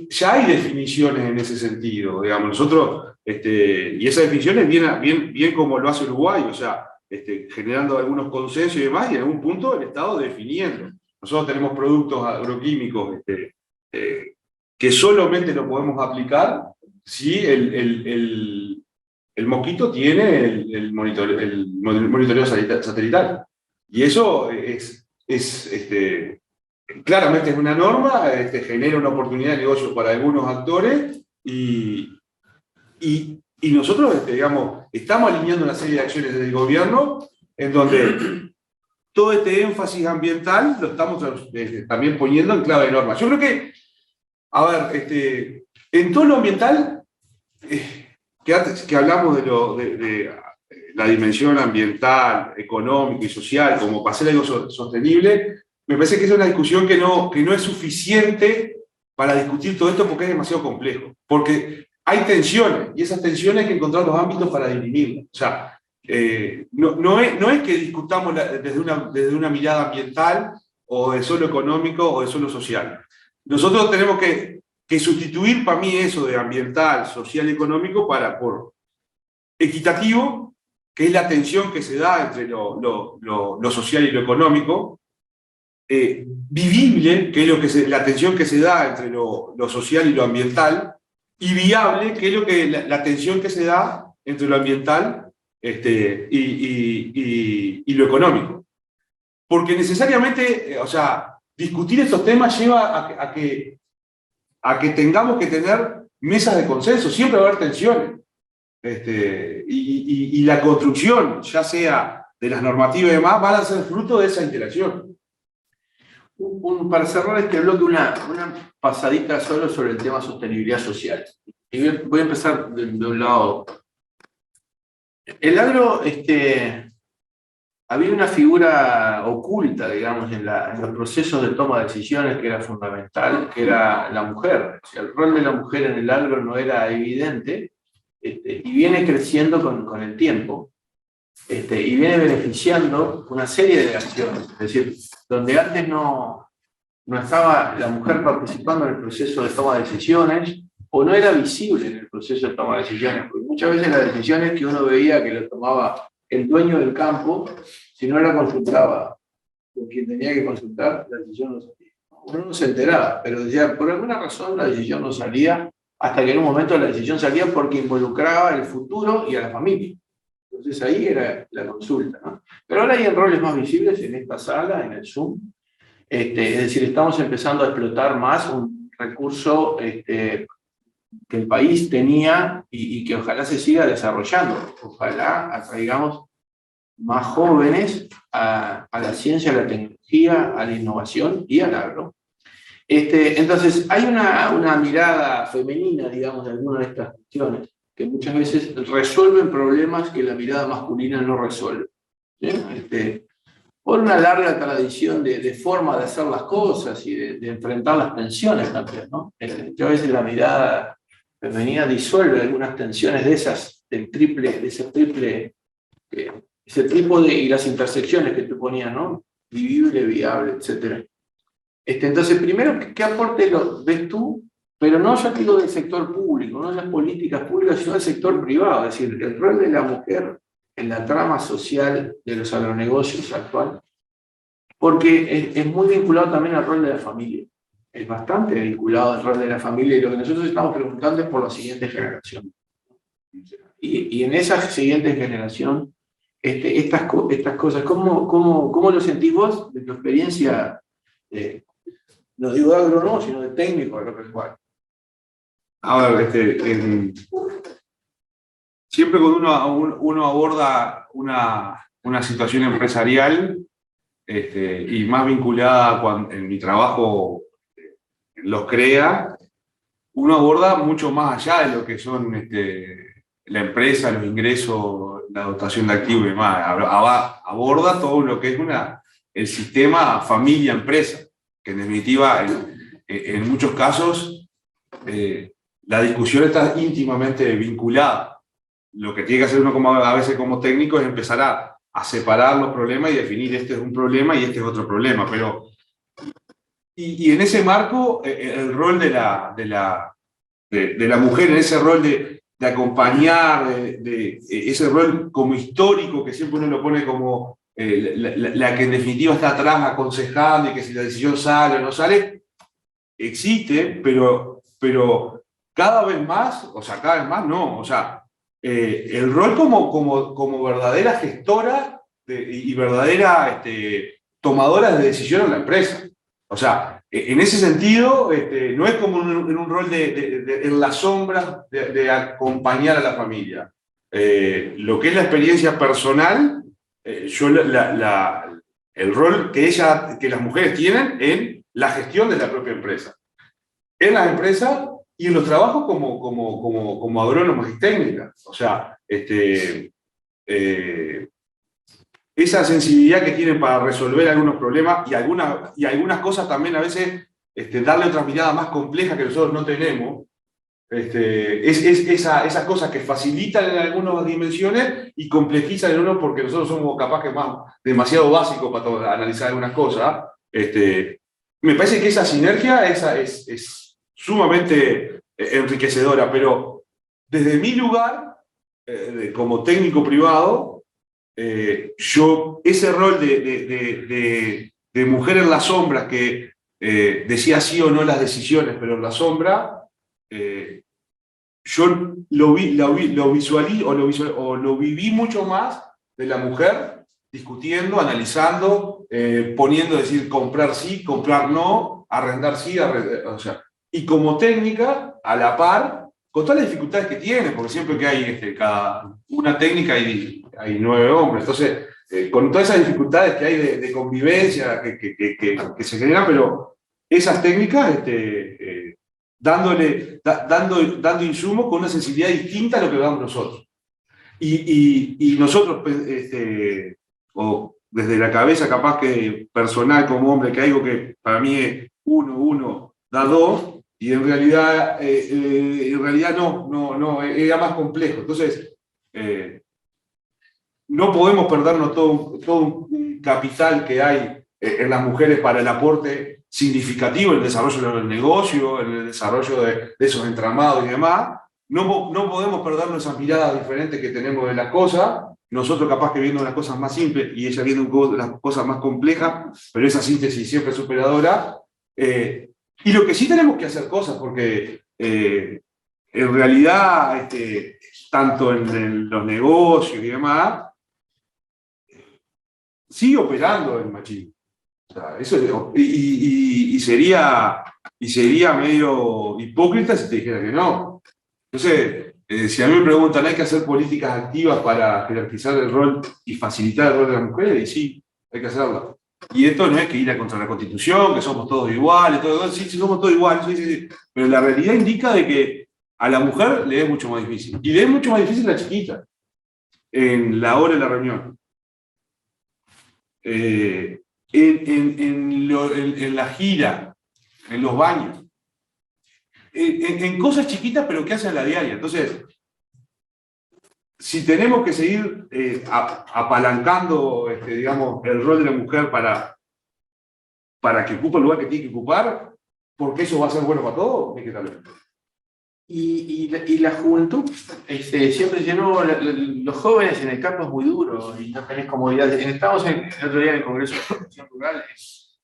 ya hay definiciones en ese sentido, digamos. Nosotros, y esas definiciones bien como lo hace Uruguay, o sea, generando algunos consensos y demás, y en algún punto el Estado definiendo. Nosotros tenemos productos agroquímicos que solamente lo podemos aplicar si el mosquito tiene el monitoreo satelital. Y eso claramente es una norma, genera una oportunidad de negocio para algunos actores, y nosotros, digamos, estamos alineando una serie de acciones desde el gobierno en donde todo este énfasis ambiental lo estamos también poniendo en clave de norma. Yo creo que, a ver, en todo lo ambiental, que hablamos de la dimensión ambiental, económica y social, como para hacer algo sostenible, me parece que es una discusión que no es suficiente para discutir todo esto, porque es demasiado complejo. Porque hay tensiones, y esas tensiones hay que encontrar los ámbitos para dirimirlas. O sea, no es que discutamos desde una mirada ambiental, o de solo económico, o de solo social. Nosotros tenemos que sustituir, para mí, eso de ambiental, social y económico por equitativo, que es la tensión que se da entre lo social y lo económico, vivible, que es la tensión que se da entre lo social y lo ambiental, y viable, que es la tensión que se da entre lo ambiental y lo económico. Porque necesariamente, o sea, discutir estos temas lleva a que tengamos que tener mesas de consenso, siempre va a haber tensiones. Y la construcción, ya sea de las normativas y demás, van a ser fruto de esa interacción. Para cerrar este bloque, una pasadita solo sobre el tema sostenibilidad social. Y voy a empezar de un lado. El agro, había una figura oculta, digamos, en los procesos de toma de decisiones que era fundamental, que era la mujer. O sea, el rol de la mujer en el agro no era evidente, y viene creciendo con el tiempo, y viene beneficiando una serie de acciones. Es decir, donde antes no estaba la mujer participando en el proceso de toma de decisiones, o no era visible en el proceso de toma de decisiones, porque muchas veces las decisiones que uno veía que lo tomaba el dueño del campo, si no la consultaba con quien tenía que consultar, la decisión no salía. Uno no se enteraba, pero decía, por alguna razón la decisión no salía, hasta que en un momento la decisión salía porque involucraba el futuro y a la familia. Entonces ahí era la consulta, ¿no? Pero ahora hay roles más visibles en esta sala, en el Zoom. Es decir, estamos empezando a explotar más un recurso que el país tenía y que ojalá se siga desarrollando. Ojalá atraigamos más jóvenes a la ciencia, a la tecnología, a la innovación y al agro. Entonces, hay una mirada femenina, digamos, de algunas de estas cuestiones, que muchas veces resuelven problemas que la mirada masculina no resuelve. ¿Sí? Por una larga tradición de forma de hacer las cosas y de enfrentar las tensiones también, ¿no? Yo a veces la mirada femenina disuelve algunas tensiones de esas, de ese trípode y las intersecciones que te ponían, ¿no? Vivible, viable, etc. Entonces, primero, ¿qué aporte ves tú? Pero no ya digo del sector público, no de las políticas públicas, sino del sector privado, es decir, el rol de la mujer en la trama social de los agronegocios actual, porque es muy vinculado también al rol de la familia, es bastante vinculado al rol de la familia, y lo que nosotros estamos preguntando es por la siguiente generación. Y en esa siguiente generación, estas cosas, ¿cómo lo sentís vos de tu experiencia, no digo de agrónomo, sino de técnico agropecuario? A ver, siempre cuando uno aborda una situación empresarial, y más vinculada en mi trabajo en los CREA, uno aborda mucho más allá de lo que son la empresa, los ingresos, la dotación de activos y demás. Aborda todo lo que es el sistema familia-empresa, que en definitiva, en muchos casos, la discusión está íntimamente vinculada. Lo que tiene que hacer uno a veces como técnico es empezar a separar los problemas y definir este es un problema y este es otro problema. Y en ese marco, el rol de la mujer, en ese rol de acompañar, ese rol como histórico, que siempre uno lo pone como la que en definitiva está atrás aconsejando y que si la decisión sale o no sale, existe, pero cada vez más, el rol como verdadera gestora y verdadera tomadora de decisiones en la empresa. O sea, en ese sentido, no es como en un rol en la sombra de acompañar a la familia. Lo que es la experiencia personal, el rol que las mujeres tienen en la gestión de la propia empresa. En las empresas y en los trabajos como agrónomos y técnicas. O sea, esa sensibilidad que tienen para resolver algunos problemas y algunas cosas también a veces darle otra mirada más compleja que nosotros no tenemos, esas cosas que facilitan en algunas dimensiones y complejizan en uno porque nosotros somos capaz que demasiado básicos para analizar algunas cosas. Me parece que esa sinergia es sumamente enriquecedora, pero desde mi lugar, como técnico privado, ese rol de mujer en la sombra que decía sí o no las decisiones, pero en la sombra, yo lo visualizo o lo viví mucho más de la mujer discutiendo, analizando, poniendo, decir, comprar sí, comprar no, arrendar sí, o sea, y como técnica, a la par, con todas las dificultades que tiene, porque siempre que hay cada una técnica hay 9 hombres, entonces, con todas esas dificultades que hay de convivencia que se generan, pero esas técnicas dando insumos con una sensibilidad distinta a lo que damos nosotros. Y nosotros, desde la cabeza capaz que personal como hombre, que algo que para mí es uno da dos, y en realidad no, era más complejo. Entonces, no podemos perdernos todo un capital que hay en las mujeres para el aporte significativo en el desarrollo del negocio, en el desarrollo de esos entramados y demás. No podemos perdernos esas miradas diferentes que tenemos de las cosas. Nosotros capaz que viendo las cosas más simples y ella viendo las cosas más complejas, pero esa síntesis siempre es superadora. Y lo que sí tenemos que hacer cosas, porque en realidad, tanto en los negocios y demás, sigue operando el machismo. O sea, sería medio hipócrita si te dijera que no. Entonces, si a mí me preguntan, ¿hay que hacer políticas activas para jerarquizar el rol y facilitar el rol de las mujeres? Y sí, hay que hacerlo. Y esto no es que ir contra la Constitución, que somos todos iguales, sí, somos todos iguales, sí. Pero la realidad indica de que a la mujer le es mucho más difícil. Y le es mucho más difícil a la chiquita, en la hora de la reunión. En la gira, en los baños, en cosas chiquitas pero que hacen a la diaria. Entonces, si tenemos que seguir apalancando digamos, el rol de la mujer para que ocupe el lugar que tiene que ocupar, porque eso va a ser bueno para todos, hay que darle. Y la juventud, siempre dice, no, los jóvenes en el campo es muy duro y no tenés comodidad. Estábamos el otro día en el Congreso de Formación Rural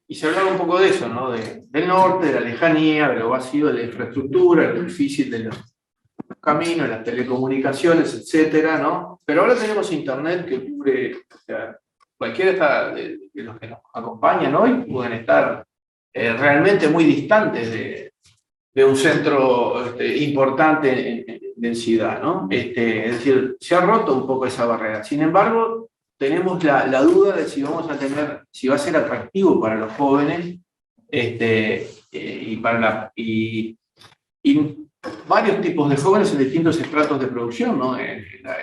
y se hablaba un poco de eso, ¿no? Del norte, de la lejanía, de lo vacío de la infraestructura, lo difícil de los caminos, las telecomunicaciones, etcétera, ¿no? Pero ahora tenemos internet que cubre, o sea, cualquiera de los que nos acompañan hoy pueden estar realmente muy distantes de un centro importante en densidad, ¿no? Es decir, se ha roto un poco esa barrera. Sin embargo, tenemos la duda de si va a ser atractivo para los jóvenes y varios tipos de jóvenes en distintos estratos de producción, ¿no? En la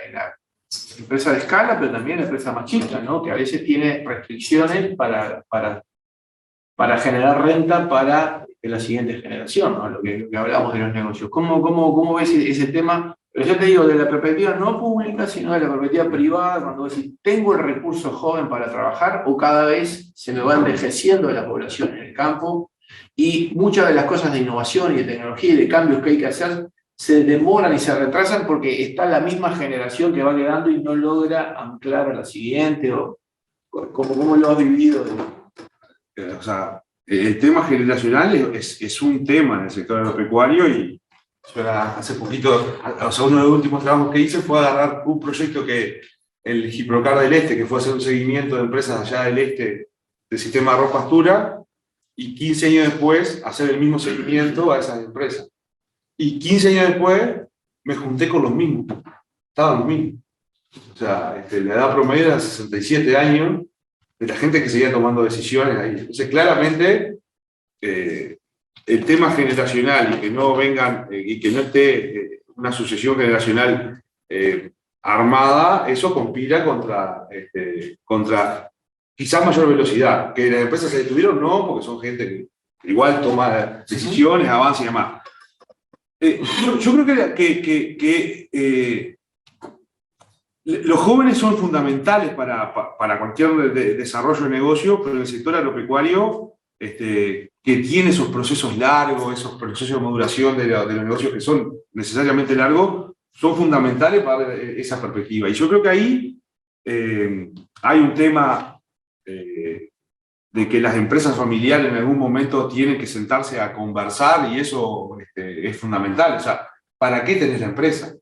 empresa de escala, pero también en la empresa más chica, ¿no? Que a veces tiene restricciones para generar renta para la siguiente generación, ¿no? Lo que hablamos de los negocios. ¿Cómo ves ese tema? Pero yo te digo, de la perspectiva no pública, sino de la perspectiva privada, cuando vos decís, ¿tengo el recurso joven para trabajar o cada vez se me va envejeciendo la población en el campo? Y muchas de las cosas de innovación y de tecnología y de cambios que hay que hacer se demoran y se retrasan porque está la misma generación que va quedando y no logra anclar a la siguiente. ¿Cómo lo has vivido? O sea, el tema generacional es un tema en el sector agropecuario y hace poquito, o sea, uno de los últimos trabajos que hice fue agarrar un proyecto que el Giprocar del Este, que fue hacer un seguimiento de empresas allá del este del sistema de arroz pastura, y 15 años después hacer el mismo seguimiento a esas empresas. Y 15 años después me junté con los mismos, estaban los mismos. O sea, la edad promedio era 67 años, de la gente que seguía tomando decisiones ahí. Entonces, claramente, el tema generacional y que no vengan, y que no esté una sucesión generacional armada, eso conspira contra quizás mayor velocidad. Que las empresas se detuvieron, no, porque son gente que igual toma decisiones, avanza y demás. Yo creo que los jóvenes son fundamentales para cualquier desarrollo de negocio, pero en el sector agropecuario, que tiene esos procesos largos, esos procesos de maduración de los negocios que son necesariamente largos, son fundamentales para ver esa perspectiva. Y yo creo que ahí hay un tema de que las empresas familiares en algún momento tienen que sentarse a conversar y eso es fundamental. O sea, ¿para qué tenés la empresa?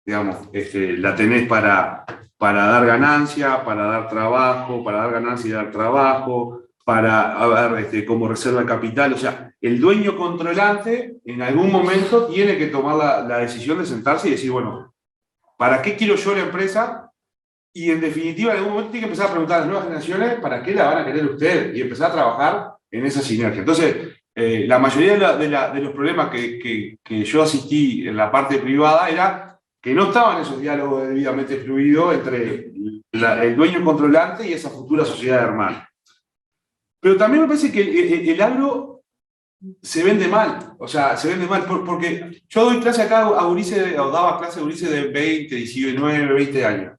Digamos, la tenés para dar ganancia, para dar trabajo, para dar ganancia y dar trabajo, para como reserva de capital. O sea, el dueño controlante en algún momento tiene que tomar la decisión de sentarse y decir, bueno, ¿para qué quiero yo la empresa? Y en definitiva, en algún momento tiene que empezar a preguntar a las nuevas generaciones para qué la van a querer ustedes y empezar a trabajar en esa sinergia. Entonces, la mayoría de los problemas que yo asistí en la parte privada era que no estaban esos diálogos debidamente fluidos entre el dueño controlante y esa futura sociedad hermana. Pero también me parece que el agro se vende mal, o sea, se vende mal, porque yo doy clase acá a gurises, o daba clase a gurises de 20, 19, 20 años.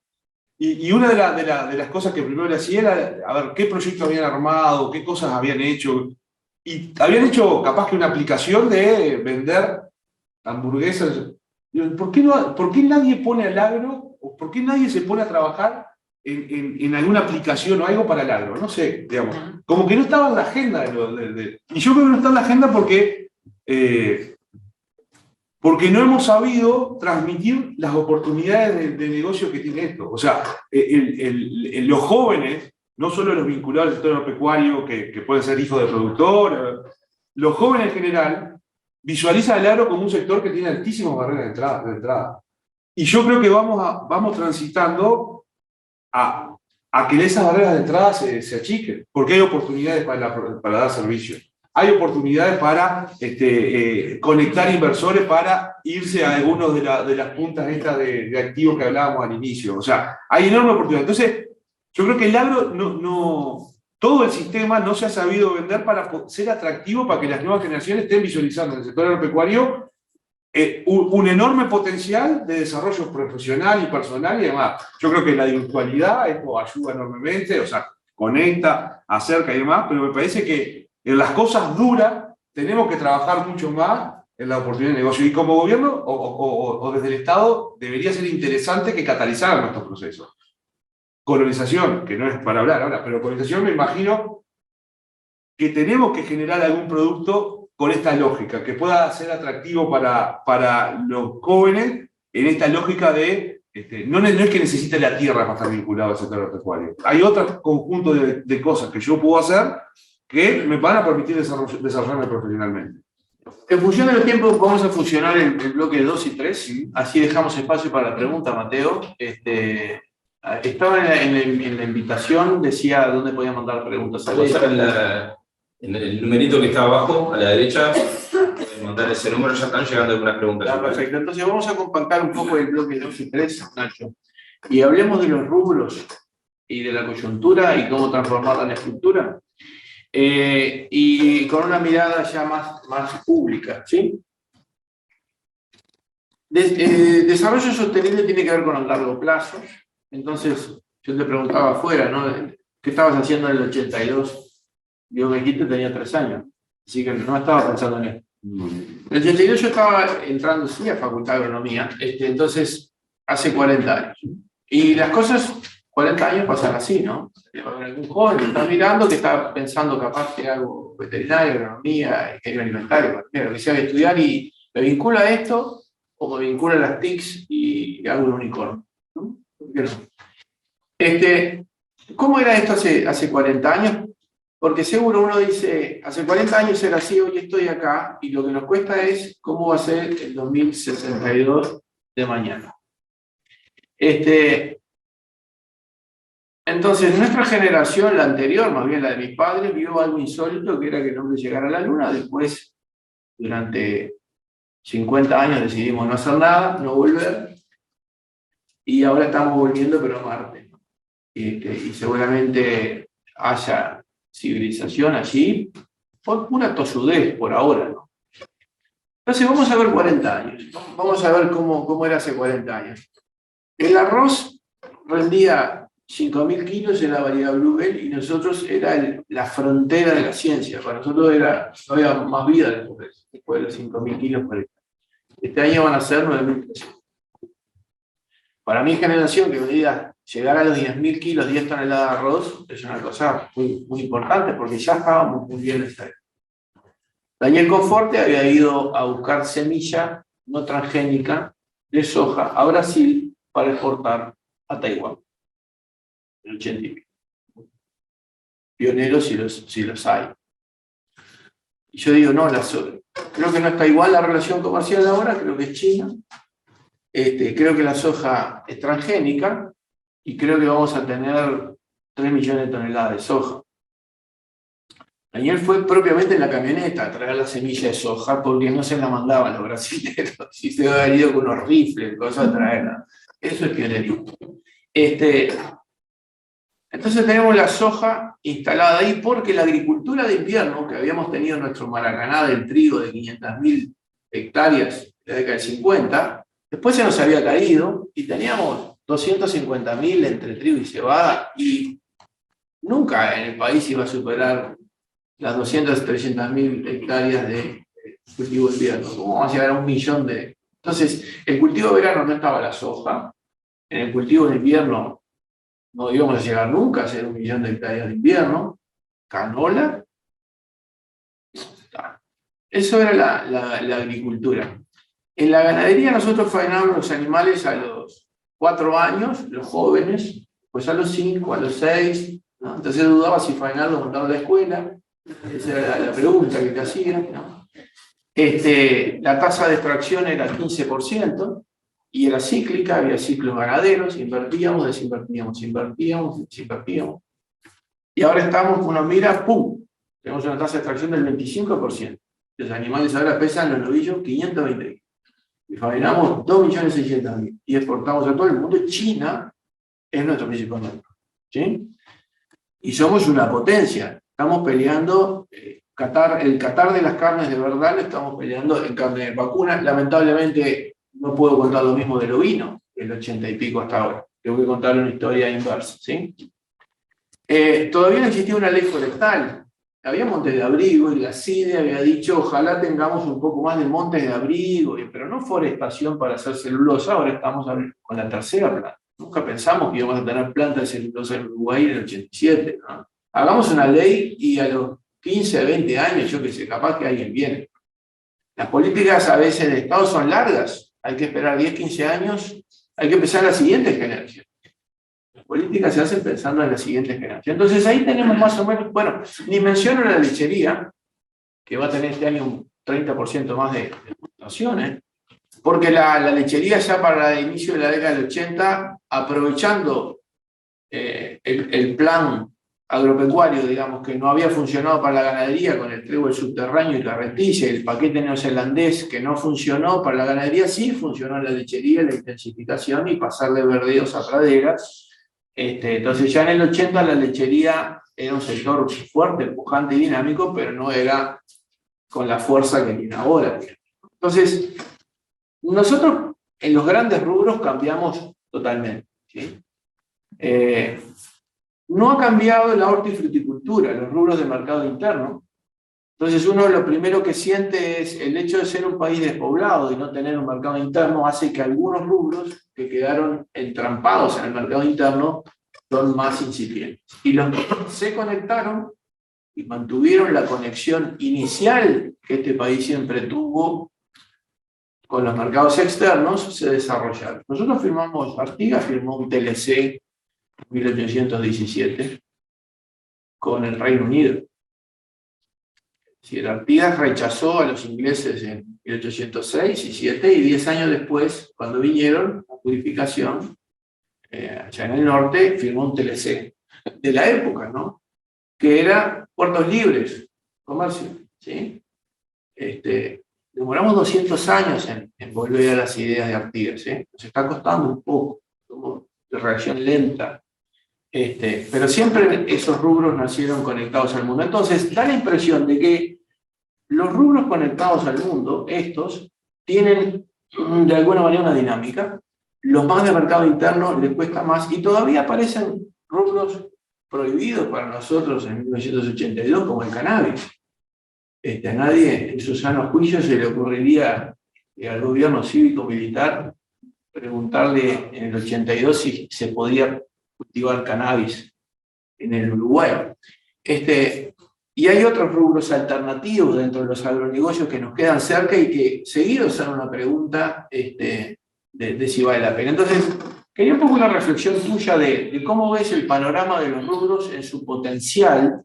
Y una de las cosas que primero le hacía era, a ver, qué proyectos habían armado, qué cosas habían hecho. Y habían hecho capaz que una aplicación de vender hamburguesas. ¿Por qué nadie pone al agro, o por qué nadie se pone a trabajar en alguna aplicación o algo para el agro? No sé, digamos. Como que no estaba en la agenda. Y yo creo que no está en la agenda porque no hemos sabido transmitir las oportunidades de negocio que tiene esto. O sea, los jóvenes, no solo los vinculados al sector agropecuario, que pueden ser hijos de productor, los jóvenes en general visualizan el agro como un sector que tiene altísimas barreras de entrada. Y yo creo que vamos transitando a que esas barreras de entrada se achiquen, porque hay oportunidades para dar servicios. Hay oportunidades para conectar inversores para irse a algunos de las puntas estas de activos que hablábamos al inicio. O sea, hay enorme oportunidad. Entonces, yo creo que el agro todo el sistema no se ha sabido vender para ser atractivo para que las nuevas generaciones estén visualizando en el sector agropecuario un enorme potencial de desarrollo profesional y personal y demás. Yo creo que la virtualidad esto ayuda enormemente, o sea, conecta, acerca y demás, pero me parece que en las cosas duras tenemos que trabajar mucho más en la oportunidad de negocio. Y como gobierno o desde el Estado debería ser interesante que catalizaran estos procesos. Colonización, que no es para hablar ahora, pero colonización me imagino que tenemos que generar algún producto con esta lógica, que pueda ser atractivo para los jóvenes en esta lógica de, no es que necesite la tierra para estar vinculado al sector agropecuario. Hay otro conjunto de cosas que yo puedo hacer que me van a permitir desarrollarme profesionalmente. En función de los tiempos vamos a fusionar el bloque 2 y 3, así dejamos espacio para la pregunta, Mateo. Estaba en la invitación, decía dónde podía mandar preguntas. En el numerito que está abajo, a la derecha, pueden mandar ese número, ya están llegando algunas preguntas. Perfecto, entonces vamos a compactar un poco el bloque 2 y 3, Nacho, y hablemos de los rubros y de la coyuntura y cómo transformarla en estructura. Y con una mirada ya más pública, ¿sí? Desarrollo sostenible tiene que ver con el largo plazo. Entonces, yo te preguntaba afuera, ¿no? ¿Qué estabas haciendo en el 82? Yo me dijiste tenía 3 años, así que no estaba pensando en esto. En el 82 yo estaba entrando, sí, a Facultad de Agronomía, entonces, hace 40 años. Y las cosas, 40 años pasan así, ¿no? Algún joven que está mirando, que está pensando capaz que hago veterinaria, agronomía, ingeniero alimentario, lo que sea de estudiar, y me vincula a esto, o me vincula a las TICs y hago un unicornio, ¿no? ¿Por qué no? ¿Cómo era esto hace 40 años? Porque seguro uno dice, hace 40 años era así, hoy estoy acá, y lo que nos cuesta es cómo va a ser el 2062 de mañana. Entonces, nuestra generación, la anterior, más bien la de mis padres, vio algo insólito, que era que el hombre llegara a la Luna. Después, durante 50 años decidimos no hacer nada, no volver, y ahora estamos volviendo, pero a Marte. Y seguramente haya civilización allí, por pura tosudez por ahora, ¿no? Entonces vamos a ver 40 años, vamos a ver cómo era hace 40 años. El arroz rendía 5.000 kilos en la variedad Bluebell y nosotros era la frontera de la ciencia, para nosotros no había más vida después de los 5.000 kilos por hectárea. Este año van a ser 9.300. Para mi generación, que me diga llegar a los 10.000 kilos, 10 toneladas de arroz, es una cosa muy importante, porque ya estábamos muy bien en esta época. Daniel Conforte había ido a buscar semilla no transgénica de soja a Brasil para exportar a Taiwán. En el 80 y pico. Pioneros si los hay. Y yo digo, no, creo que no está igual la relación comercial ahora, creo que es China. Creo que la soja es transgénica y creo que vamos a tener 3 millones de toneladas de soja. Daniel fue propiamente en la camioneta a traer la semilla de soja porque no se la mandaban los brasileños y se había ido con unos rifles, cosas a traerla. Eso es pionerismo. Entonces tenemos la soja instalada ahí porque la agricultura de invierno, que habíamos tenido en nuestro Maracaná del trigo de 500.000 hectáreas en la década del 50, después se nos había caído y teníamos 250.000 entre trigo y cebada y nunca en el país iba a superar las 300.000 hectáreas de cultivo de invierno. ¿Cómo vamos a llegar a 1 millón de...? Entonces, el cultivo de verano no estaba la soja, en el cultivo de invierno no íbamos a llegar nunca a ser 1 millón de hectáreas de invierno, canola. Eso era la agricultura. En la ganadería nosotros faenábamos los animales a los 4 años, los jóvenes, pues a los 5, a los 6, ¿no? Entonces dudaba si faenarlo o mandarlo a la escuela. Esa era la pregunta que te hacían, ¿no? La tasa de extracción era 15%, y era cíclica, había ciclos ganaderos, invertíamos, desinvertíamos, invertíamos, desinvertíamos. Y ahora estamos, uno mira, ¡pum! Tenemos una tasa de extracción del 25%. Los animales ahora pesan los novillos 520 kilos. Y fabricamos 2.600.000. Y exportamos a todo el mundo. China es nuestro principal mercado, ¿sí? Y somos una potencia. Estamos peleando, el Qatar de las carnes de verdad, lo estamos peleando en carne de vacuna. Lamentablemente, no puedo contar lo mismo del ovino, el 80 y pico hasta ahora. Tengo que contar una historia inversa, ¿sí? Todavía no existía una ley forestal. Había montes de abrigo y la CIDE había dicho, ojalá tengamos un poco más de montes de abrigo, pero no forestación para hacer celulosa. Ahora estamos con la tercera planta. Nunca pensamos que íbamos a tener plantas de celulosa en Uruguay en el 87, ¿no? Hagamos una ley y a los 15, 20 años, yo que sé, capaz que alguien viene. Las políticas a veces de Estado son largas. Hay que esperar 10, 15 años. Hay que empezar la siguiente generación. Las políticas se hacen pensando en la siguiente generación. Entonces ahí tenemos más o menos, bueno, ni menciono la lechería, que va a tener este año un 30% más de exportaciones, porque la lechería ya para el inicio de la década del 80, aprovechando el plan agropecuario, digamos, que no había funcionado para la ganadería con el trébol subterráneo y carretilla, el paquete neozelandés que no funcionó para la ganadería, sí funcionó en la lechería, la intensificación y pasar de verdeos a praderas. Entonces ya en el 80 la lechería era un sector fuerte, pujante y dinámico, pero no era con la fuerza que tiene ahora. Entonces, nosotros en los grandes rubros cambiamos totalmente, ¿sí? No ha cambiado la hortifruticultura, los rubros de mercado interno. Entonces uno lo primero que siente es el hecho de ser un país despoblado y no tener un mercado interno hace que algunos rubros que quedaron entrampados en el mercado interno son más incipientes. Y los que se conectaron y mantuvieron la conexión inicial que este país siempre tuvo con los mercados externos se desarrollaron. Nosotros firmamos, Artigas firmó un TLC 1817 con el Reino Unido. Si Artigas rechazó a los ingleses en 1806 y 7 y 10 años después, cuando vinieron, la purificación, allá en el norte, firmó un TLC de la época, ¿no? Que era puertos libres, comercio, ¿sí? Demoramos 200 años en volver a las ideas de Artigas, ¿sí? Nos está costando un poco, como de reacción lenta. Pero siempre esos rubros nacieron conectados al mundo. Entonces, da la impresión de que los rubros conectados al mundo, estos, tienen de alguna manera una dinámica. Los más de mercado interno les cuesta más y todavía aparecen rubros prohibidos para nosotros en 1982, como el cannabis. A nadie en su sano juicio se le ocurriría al gobierno cívico-militar preguntarle en el 82 si se podía cultivar cannabis en el Uruguay. Y hay otros rubros alternativos dentro de los agronegocios que nos quedan cerca y que seguido son una pregunta de si vale la pena. Entonces, quería un poco una reflexión tuya de cómo ves el panorama de los rubros en su potencial.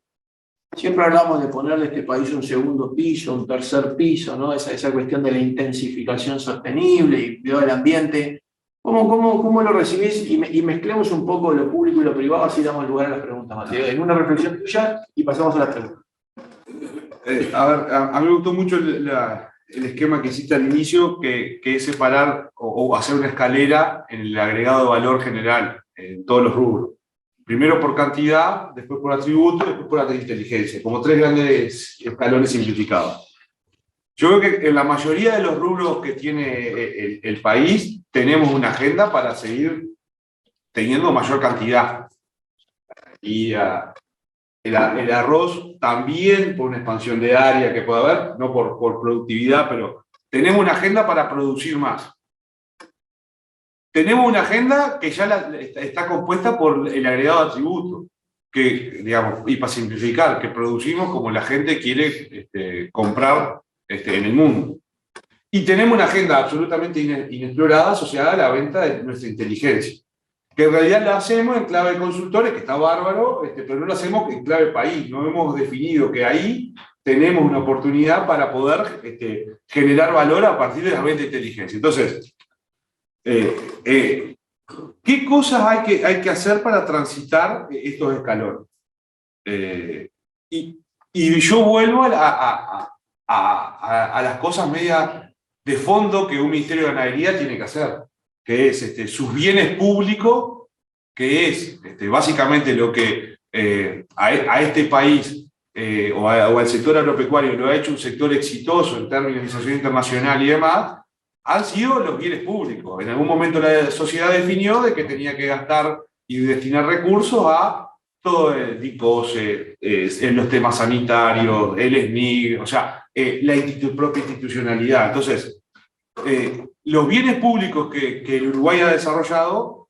Siempre hablamos de ponerle a este país un segundo piso, un tercer piso, ¿no? Esa cuestión de la intensificación sostenible y cuidado del ambiente. ¿Cómo lo recibís? Y mezclemos un poco lo público y lo privado, así damos lugar a las preguntas, Mateo. En una reflexión tuya y pasamos a las preguntas. A mí me gustó mucho el esquema que hiciste al inicio, que es separar o hacer una escalera en el agregado de valor general en todos los rubros. Primero por cantidad, después por atributo, después por inteligencia, como tres grandes escalones simplificados. Yo creo que en la mayoría de los rubros que tiene el país tenemos una agenda para seguir teniendo mayor cantidad. Y el arroz también por una expansión de área que puede haber, no por productividad, pero tenemos una agenda para producir más. Tenemos una agenda que ya está compuesta por el agregado de atributos, que, digamos, y para simplificar, que producimos como la gente quiere comprar en el mundo. Y tenemos una agenda absolutamente inexplorada asociada a la venta de nuestra inteligencia, que en realidad la hacemos en clave de consultores, que está bárbaro, pero no la hacemos en clave país. No hemos definido que ahí tenemos una oportunidad para poder generar valor a partir de la venta de inteligencia. Entonces, ¿qué cosas hay que hacer para transitar estos escalones? Y yo vuelvo a las cosas medias de fondo que un Ministerio de Ganadería tiene que hacer, que es sus bienes públicos, que es básicamente lo que a este país o al sector agropecuario lo ha hecho un sector exitoso en términos de asociación internacional y demás, han sido los bienes públicos. En algún momento la sociedad definió de que tenía que gastar y destinar recursos a todo el DICOSE, en los temas sanitarios, el SNIG, o sea, la propia institucionalidad. Entonces, los bienes públicos que el Uruguay ha desarrollado,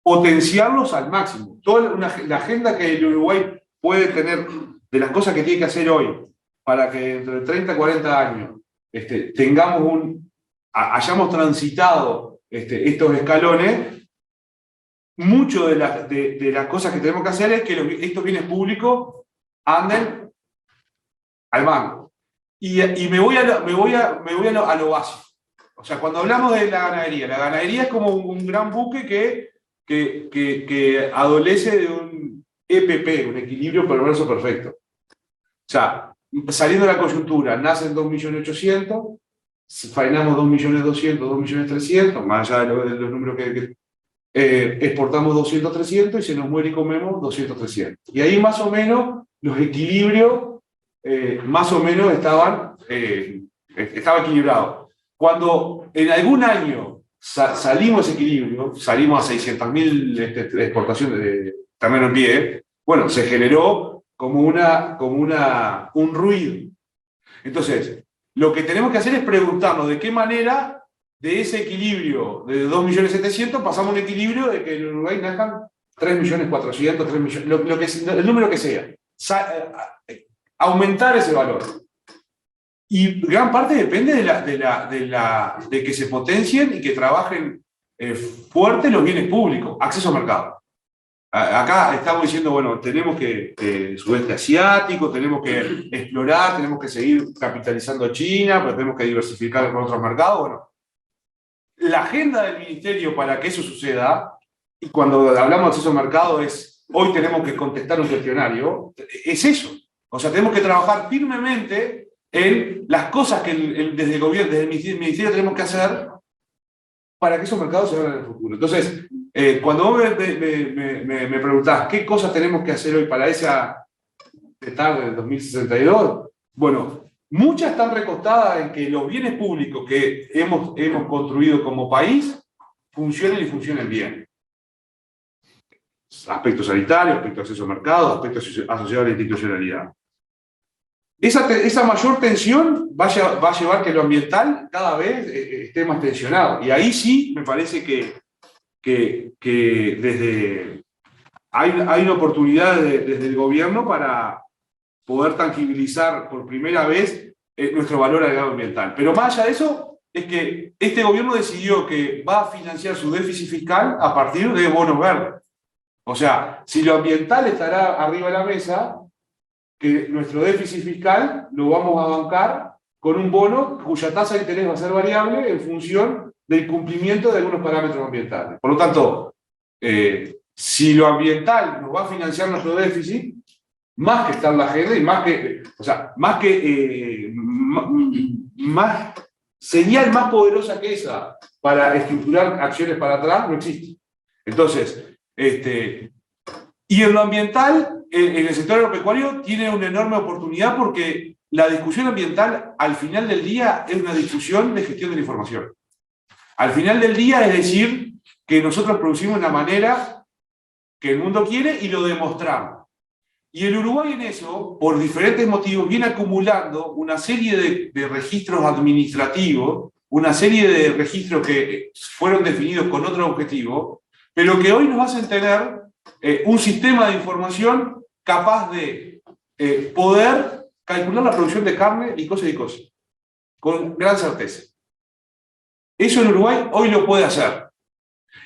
potenciarlos al máximo. La agenda que el Uruguay puede tener de las cosas que tiene que hacer hoy para que dentro de 30, 40 años hayamos transitado estos escalones, mucho de las cosas que tenemos que hacer es que estos bienes públicos anden al banco. Y me voy a lo básico. O sea, cuando hablamos de la ganadería es como un gran buque que adolece de un EPP, un equilibrio perverso perfecto. O sea, saliendo de la coyuntura, nacen 2.800.000, faenamos 2.200.000, 2.300.000, más allá de los números exportamos 200, 300 y se nos muere y comemos 200, 300. Y ahí más o menos los equilibrios más o menos estaba equilibrado. Cuando en algún año salimos de ese equilibrio, salimos a 600.000 exportaciones de tamaño en pie, bueno, se generó como un ruido. Entonces, lo que tenemos que hacer es preguntarnos de qué manera de ese equilibrio de 2.700.000 pasamos a un equilibrio de que en Uruguay nazcan 3.400.000, 3 millones, el número que sea. Aumentar ese valor. Y gran parte depende de que se potencien y que trabajen fuerte los bienes públicos, acceso al mercado. Acá estamos diciendo, bueno, tenemos que sudeste asiático, tenemos que explorar, tenemos que seguir capitalizando China, pero tenemos que diversificar con otros mercados. Bueno, la agenda del ministerio para que eso suceda, y cuando hablamos de acceso al mercado hoy tenemos que contestar un cuestionario, es eso. O sea, tenemos que trabajar firmemente en las cosas que desde el gobierno, desde el ministerio tenemos que hacer para que esos mercados se abran en el futuro. Entonces, cuando vos me preguntás qué cosas tenemos que hacer hoy para esa tarde del 2062, bueno, muchas están recostadas en que los bienes públicos que hemos construido como país funcionen y funcionen bien. Aspectos sanitarios, aspectos de acceso al mercado, aspectos asociados a la institucionalidad. Esa mayor tensión va a llevar que lo ambiental cada vez esté más tensionado. Y ahí sí me parece que hay una oportunidad desde el gobierno para poder tangibilizar por primera vez nuestro valor agregado ambiental. Pero más allá de eso, es que este gobierno decidió que va a financiar su déficit fiscal a partir de bonos verdes. O sea, si lo ambiental estará arriba de la mesa, que nuestro déficit fiscal lo vamos a bancar con un bono cuya tasa de interés va a ser variable en función del cumplimiento de algunos parámetros ambientales. Por lo tanto, Si lo ambiental nos va a financiar nuestro déficit, más que estar en la agenda y más señal más poderosa que esa para estructurar acciones para atrás no existe. Entonces, y en lo ambiental, en el sector agropecuario tiene una enorme oportunidad porque la discusión ambiental al final del día es una discusión de gestión de la información. Al final del día es decir que nosotros producimos de una manera que el mundo quiere y lo demostramos. Y el Uruguay en eso, por diferentes motivos, viene acumulando una serie de registros administrativos, una serie de registros que fueron definidos con otro objetivo, pero que hoy nos hacen tener un sistema de información capaz de poder calcular la producción de carne y cosas y cosas, con gran certeza. Eso en Uruguay hoy lo puede hacer.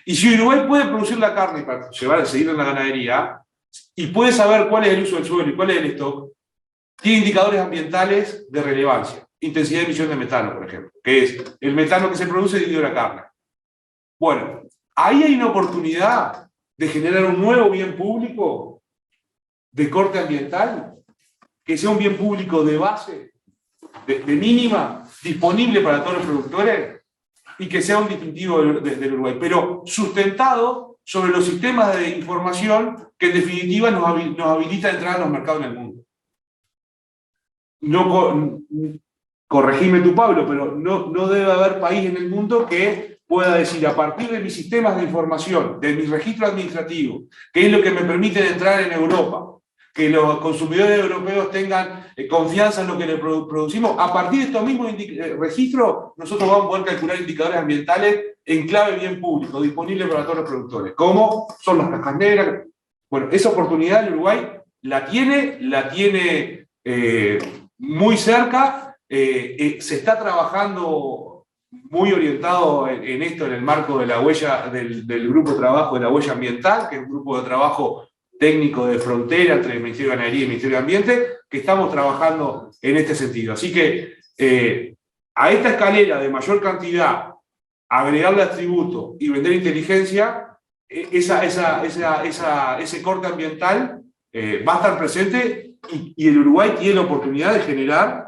Y si Uruguay puede producir la carne para seguir en la ganadería, y puede saber cuál es el uso del suelo y cuál es el stock, tiene indicadores ambientales de relevancia. Intensidad de emisión de metano, por ejemplo, que es el metano que se produce dividido la carne. Bueno, ahí hay una oportunidad de generar un nuevo bien público de corte ambiental, que sea un bien público de base, de mínima, disponible para todos los productores, y que sea un distintivo del Uruguay, pero sustentado sobre los sistemas de información que en definitiva nos habilita a entrar a los mercados en el mundo. Corregime tú, Pablo, pero no debe haber país en el mundo que pueda decir, a partir de mis sistemas de información, de mi registro administrativo, que es lo que me permite entrar en Europa, que los consumidores europeos tengan confianza en lo que le producimos, a partir de estos mismos registros, nosotros vamos a poder calcular indicadores ambientales en clave bien público, disponible para todos los productores, como son las cajas negras. Bueno, esa oportunidad el Uruguay la tiene muy cerca, se está trabajando muy orientado en esto en el marco de la huella, del grupo de trabajo de la huella ambiental, que es un grupo de trabajo técnico de frontera entre el Ministerio de Ganadería y el Ministerio de Ambiente, que estamos trabajando en este sentido. Así que a esta escalera de mayor cantidad, agregarle atributos y vender inteligencia, ese corte ambiental va a estar presente y el Uruguay tiene la oportunidad de generar,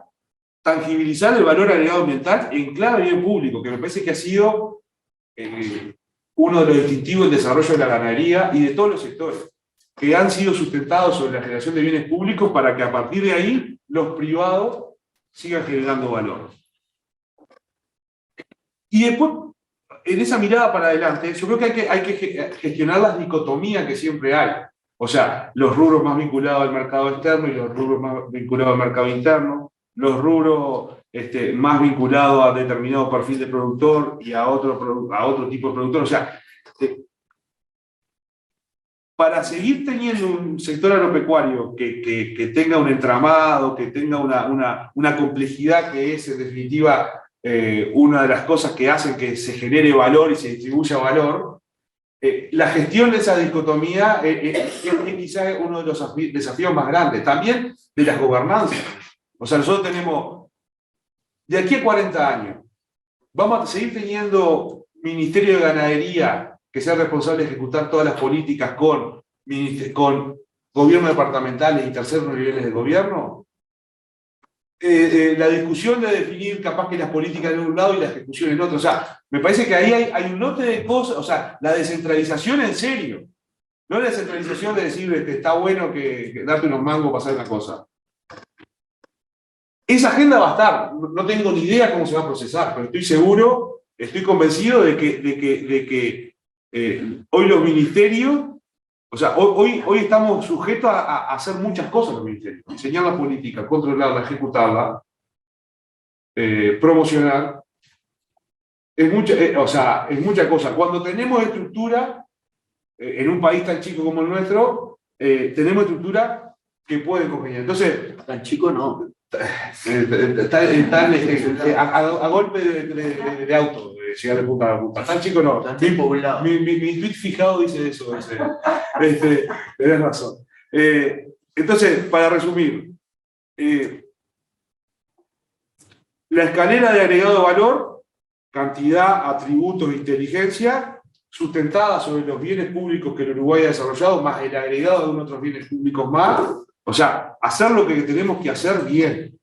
tangibilizar el valor agregado ambiental en clave bien público, que me parece que ha sido uno de los distintivos del desarrollo de la ganadería y de todos los sectores, que han sido sustentados sobre la generación de bienes públicos para que a partir de ahí los privados sigan generando valor. Y después, en esa mirada para adelante, yo creo que hay que gestionar las dicotomías que siempre hay. O sea, los rubros más vinculados al mercado externo y los rubros más vinculados al mercado interno, los rubros más vinculados a determinado perfil de productor y a otro tipo de productor. O sea, para seguir teniendo un sector agropecuario que tenga un entramado, que tenga una complejidad que es, en definitiva, una de las cosas que hacen que se genere valor y se distribuya valor, la gestión de esa dicotomía es quizá uno de los desafíos más grandes, también de las gobernanzas. O sea, nosotros tenemos, de aquí a 40 años, vamos a seguir teniendo Ministerio de Ganadería que sea responsable de ejecutar todas las políticas con gobiernos departamentales y terceros niveles de gobierno. La discusión de definir capaz que las políticas en un lado y la ejecución en otro. O sea, me parece que ahí hay un lote de cosas, o sea, la descentralización en serio. No la descentralización de decir está bueno que darte unos mangos para hacer una cosa. Esa agenda va a estar, no tengo ni idea cómo se va a procesar, pero estoy seguro, estoy convencido de que hoy los ministerios, o sea, hoy estamos sujetos a hacer muchas cosas los ministerios. Diseñar la política, controlarla, ejecutarla, promocionar. Es mucha cosa. Cuando tenemos estructura, en un país tan chico como el nuestro, tenemos estructura que puede congeniar. Entonces, Tan chico no. A golpe de auto, llegar de punta a punta. Tan chico no. Tan poblado. Mi tweet fijado dice eso. Tenés razón. Entonces, para resumir, la escalera de agregado de valor, cantidad, atributos, inteligencia, sustentada sobre los bienes públicos que el Uruguay ha desarrollado, más el agregado de otros bienes públicos más. O sea, hacer lo que tenemos que hacer bien.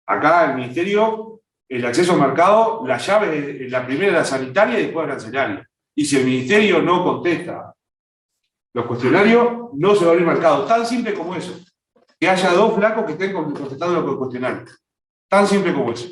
Acá el Ministerio, el acceso al mercado, la llave, la primera es la sanitaria y después la arancelaria. Y si el Ministerio no contesta los cuestionarios, no se va a abrir mercado. Tan simple como eso. Que haya dos flacos que estén contestando los cuestionarios. Tan simple como eso.